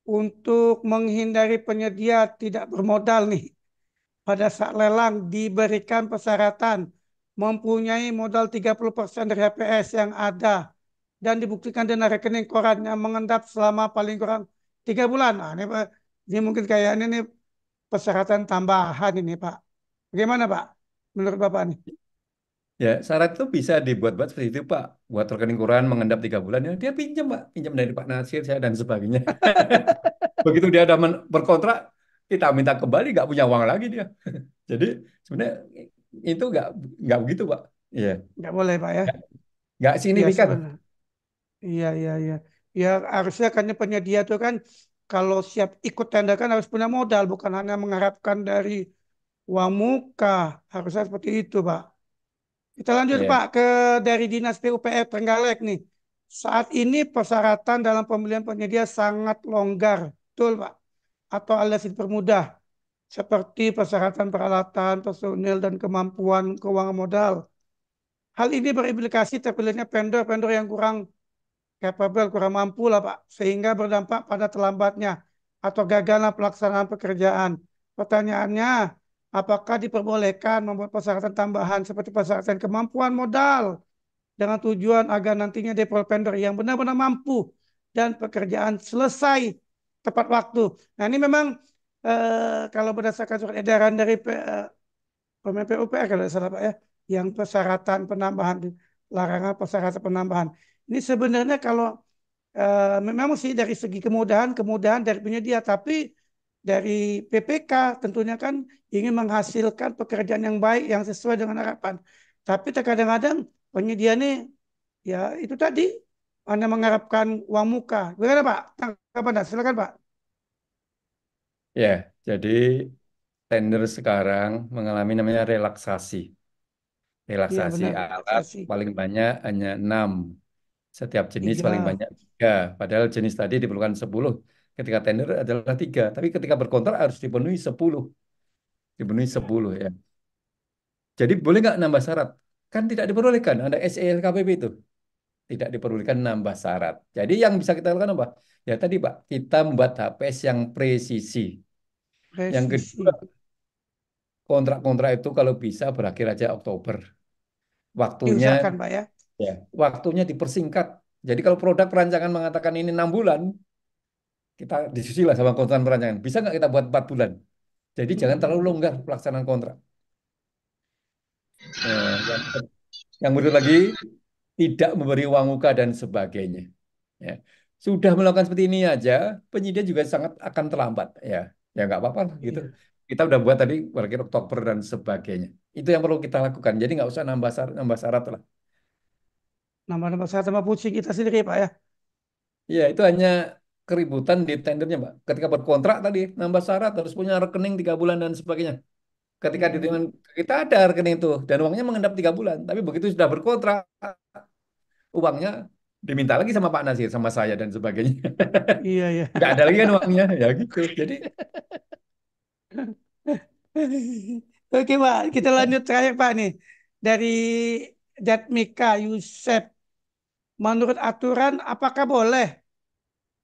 untuk menghindari penyedia tidak bermodal nih pada saat lelang diberikan persyaratan mempunyai modal 30% dari HPS yang ada dan dibuktikan dengan rekening koran yang mengendap selama paling kurang 3 bulan. Nah, ini mungkin kayak ini nih persyaratan tambahan ini Pak. Bagaimana Pak? Menurut Bapak nih? Ya, syarat itu bisa dibuat-buat seperti itu, Pak. Buat rekening koran mengendap 3 bulan, ya dia pinjam, Pak. Pinjam dari Pak Nasir, saya, dan sebagainya. Begitu dia ada berkontrak, kita minta kembali, nggak punya uang lagi dia. Jadi sebenarnya itu nggak begitu, Pak. Iya, Nggak boleh Pak ya? nggak Iya signifikan. sebenarnya. Iya, iya, iya. Ya harusnya kan penyedia itu kan kalau siap ikut tender kan harus punya modal, bukan hanya mengharapkan dari uang muka. Harusnya seperti itu, Pak. Kita lanjut, Iya, Pak, ke dari Dinas PUPR Trenggalek nih. Saat ini persyaratan dalam pembelian penyedia sangat longgar, betul, Pak? Atau alias dipermudah, seperti persyaratan peralatan, personil, dan kemampuan keuangan modal. Hal ini berimplikasi terpilihnya vendor-vendor yang kurang capable, kurang mampu lah Pak, sehingga berdampak pada terlambatnya atau gagalnya pelaksanaan pekerjaan. Pertanyaannya, apakah diperbolehkan membuat persyaratan tambahan seperti persyaratan kemampuan modal dengan tujuan agar nantinya developer yang benar-benar mampu dan pekerjaan selesai tepat waktu. Nah ini memang kalau berdasarkan surat edaran dari Pemen PUPR kalau tidak salah Pak ya, yang persyaratan penambahan, larangan persyaratan penambahan. Ini sebenarnya kalau memang sih dari segi kemudahan dari penyedia, tapi dari PPK tentunya kan ingin menghasilkan pekerjaan yang baik yang sesuai dengan harapan. Tapi terkadang-kadang penyedia ini ya itu tadi hanya mengharapkan uang muka. Bagaimana Pak? Tanggapan Anda? Silakan Pak. ya. Jadi tender sekarang mengalami namanya relaksasi. Iya Relaksasi benar, alat relaksasi. paling banyak hanya 6. Setiap jenis paling Tiga. banyak 3. Padahal jenis tadi diperlukan 10. Ketika tender adalah 3. Tapi ketika berkontrak harus dipenuhi 10. Dipenuhi 10 ya. Jadi boleh nggak nambah syarat? Kan tidak diperbolehkan. Ada SELKPP itu. Tidak diperbolehkan nambah syarat. Jadi yang bisa kita lakukan apa? Ya tadi Pak, kita membuat HPS yang presisi. Yang kedua, Presisi. kontrak-kontrak itu kalau bisa berakhir aja Oktober. Waktunya Diusahakan Pak ya. ya, waktunya dipersingkat. Jadi kalau produk perancangan mengatakan ini 6 bulan, kita diskusi lah sama konsultan perancangan. Bisa nggak kita buat 4 bulan? Jadi jangan terlalu Hmm, longgar pelaksanaan kontrak. Yang berikut lagi, tidak memberi uang muka dan sebagainya. Ya. Sudah melakukan seperti ini aja, penyedia juga sangat akan terlambat. Ya nggak apa-apa lah gitu. iya. Kita udah buat tadi berakhir Oktober dan sebagainya. Itu yang perlu kita lakukan. Jadi nggak usah nambah syarat lah. Nama-nama saya tambah pusing kita sendiri Pak ya. Ya itu hanya keributan di tendernya, Mbak. Ketika berkontrak tadi nambah syarat harus punya rekening 3 bulan dan sebagainya. Ketika di Hmm, kita ada rekening itu dan uangnya mengendap 3 bulan, tapi begitu sudah berkontrak uangnya diminta lagi sama Pak Nasir, sama saya dan sebagainya. iya iya. Nggak ada lagi kan uangnya, ya gitu. Jadi Oke Pak, kita lanjut terakhir Pak nih. Dari Jatmika Yusef, menurut aturan apakah boleh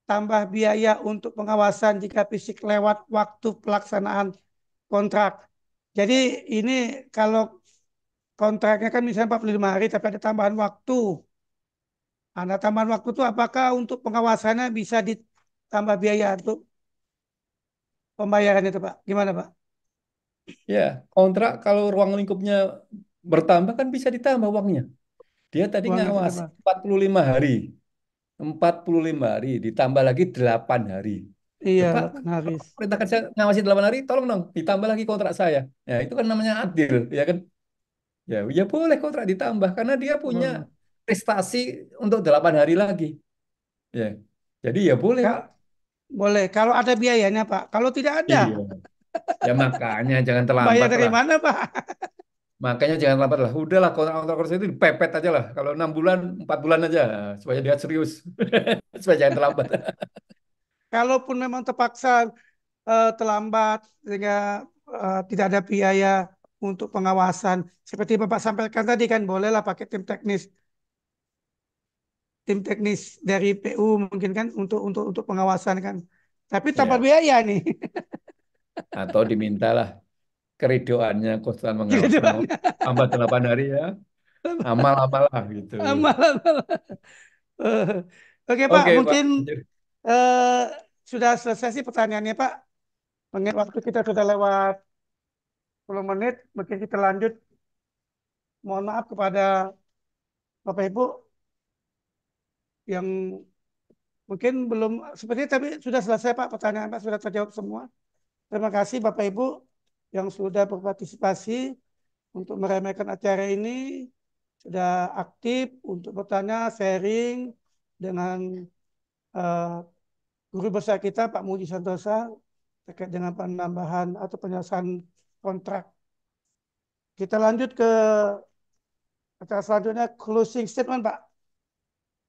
tambah biaya untuk pengawasan jika fisik lewat waktu pelaksanaan kontrak? Jadi ini kalau kontraknya kan misalnya 45 hari tapi ada tambahan waktu. Ada tambahan waktu itu apakah untuk pengawasannya bisa ditambah biaya untuk pembayaran itu Pak? Gimana Pak? ya kontrak kalau ruang lingkupnya bertambah kan bisa ditambah uangnya. Dia tadi Uangnya ngawasi ditambah. 45 hari. 45 hari ditambah lagi 8 hari. Iya, Loh, Pak, 8 hari. perintahkan saya ngawasi 8 hari, tolong dong ditambah lagi kontrak saya. Ya, itu kan namanya adil, ya kan? Ya, ya boleh kontrak ditambah karena dia punya Boleh. prestasi untuk 8 hari lagi. Ya. Jadi ya boleh, Kak, Pak. boleh. Kalau ada biayanya Pak. Kalau tidak ada, Iya. Ya makanya jangan bayar terlambat dari lah. mana Pak? Makanya jangan terlambat lah. Udahlah kontrak-kontrak kerja itu dipepet aja lah. Kalau 6 bulan, 4 bulan aja supaya dia serius. Supaya jangan terlambat. Kalaupun memang terpaksa terlambat sehingga tidak ada biaya untuk pengawasan. Seperti Bapak sampaikan tadi kan bolehlah pakai tim teknis dari PU mungkin kan untuk pengawasan kan. Tapi tanpa Ya, biaya nih. atau dimintalah keridoannya Tuhan Gitu. tambah 8 hari ya. Amal-amal lah gitu. Amal. Oke Pak, Oke, Pak. mungkin eh, sudah selesai sih pertanyaannya Pak. Mengingat waktu kita sudah lewat 10 menit, mungkin kita lanjut. Mohon maaf kepada Bapak Ibu yang mungkin belum seperti tapi sudah selesai Pak pertanyaan Pak sudah terjawab semua. Terima kasih Bapak Ibu yang sudah berpartisipasi untuk meremehkan acara ini, sudah aktif untuk bertanya, sharing dengan eh, guru besar kita Pak Muji Santosa terkait dengan penambahan atau penyelesaian kontrak. Kita lanjut ke acara selanjutnya closing statement Pak.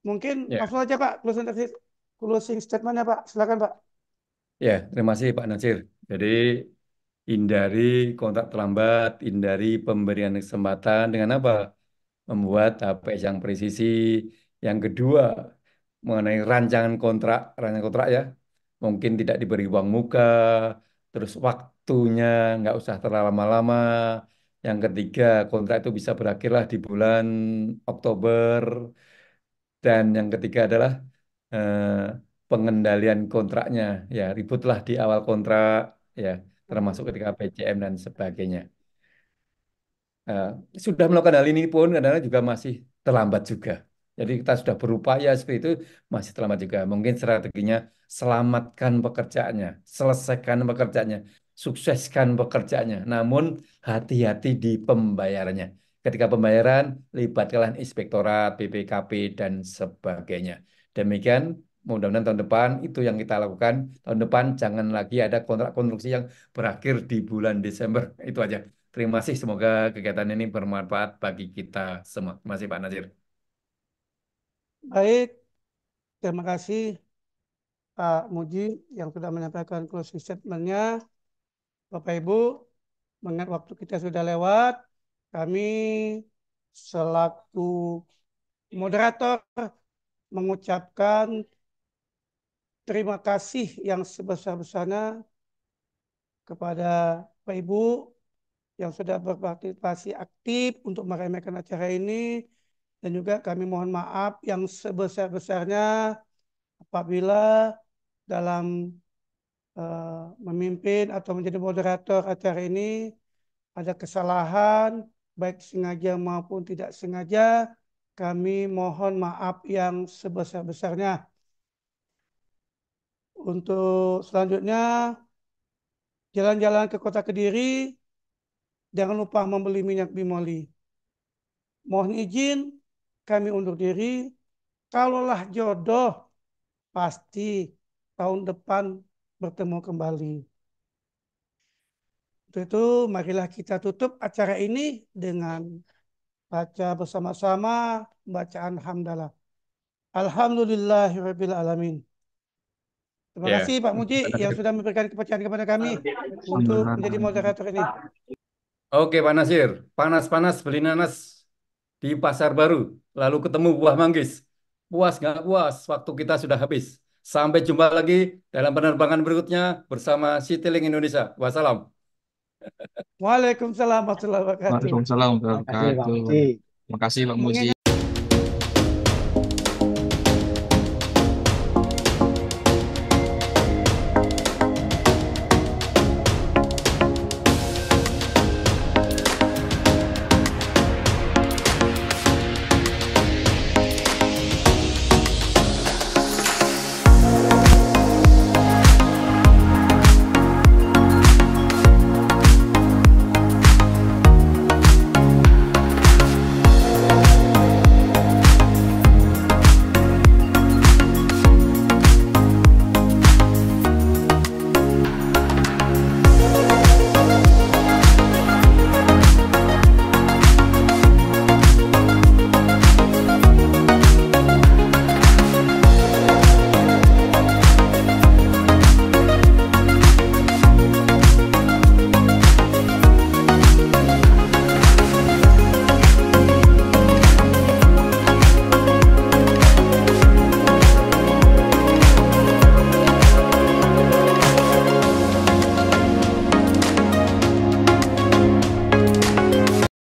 Mungkin Ya, langsung aja Pak closing statementnya Pak. Silakan Pak. ya, terima kasih Pak Nasir. Jadi hindari kontrak terlambat, hindari pemberian kesempatan dengan apa? Membuat HPS yang presisi. Yang kedua, mengenai rancangan kontrak ya, mungkin tidak diberi uang muka, terus waktunya nggak usah terlalu lama-lama. Yang ketiga, kontrak itu bisa berakhirlah di bulan Oktober. Dan yang ketiga adalah eh, pengendalian kontraknya. Ya, ributlah di awal kontrak, ya, termasuk ketika PCM dan sebagainya. Eh, sudah melakukan hal ini pun kadang juga masih terlambat juga. Jadi kita sudah berupaya seperti itu masih terlambat juga. Mungkin strateginya selamatkan pekerjaannya, selesaikan pekerjaannya, sukseskan pekerjaannya. Namun hati-hati di pembayarannya. Ketika pembayaran libatkan inspektorat, BPKP dan sebagainya. Demikian mudah-mudahan tahun depan itu yang kita lakukan. Tahun depan jangan lagi ada kontrak konstruksi yang berakhir di bulan Desember. Itu aja. Terima kasih, semoga kegiatan ini bermanfaat bagi kita semua. Terima kasih Pak Nazir. Baik, terima kasih Pak Muji yang sudah menyampaikan closing statement-nya. Bapak Ibu, mengingat waktu kita sudah lewat, kami selaku moderator mengucapkan terima kasih yang sebesar-besarnya kepada Bapak Ibu yang sudah berpartisipasi aktif untuk meremehkan acara ini dan juga kami mohon maaf yang sebesar-besarnya apabila dalam memimpin atau menjadi moderator acara ini ada kesalahan baik sengaja maupun tidak sengaja kami mohon maaf yang sebesar-besarnya. Untuk selanjutnya jalan-jalan ke kota Kediri jangan lupa membeli minyak bimoli. Mohon izin kami undur diri. Kalaulah jodoh pasti tahun depan bertemu kembali. Untuk itu marilah kita tutup acara ini dengan baca bersama-sama bacaan hamdalah. Alhamdulillahirabbil alamin. Terima Ya, kasih Pak Muji Pak yang Nazir. sudah memberikan kepercayaan kepada kami untuk menjadi moderator ini. Oke Pak Nasir, panas-panas beli nanas di Pasar Baru, lalu ketemu buah manggis. Puas nggak puas, waktu kita sudah habis. Sampai jumpa lagi dalam penerbangan berikutnya bersama Citylink Indonesia. Wassalam. Waalaikumsalam warahmatullahi wabarakatuh. Waalaikumsalam warahmatullahi Terima kasih Pak wabarakatuh. Muji. Terima kasih Pak Muji. Mengingat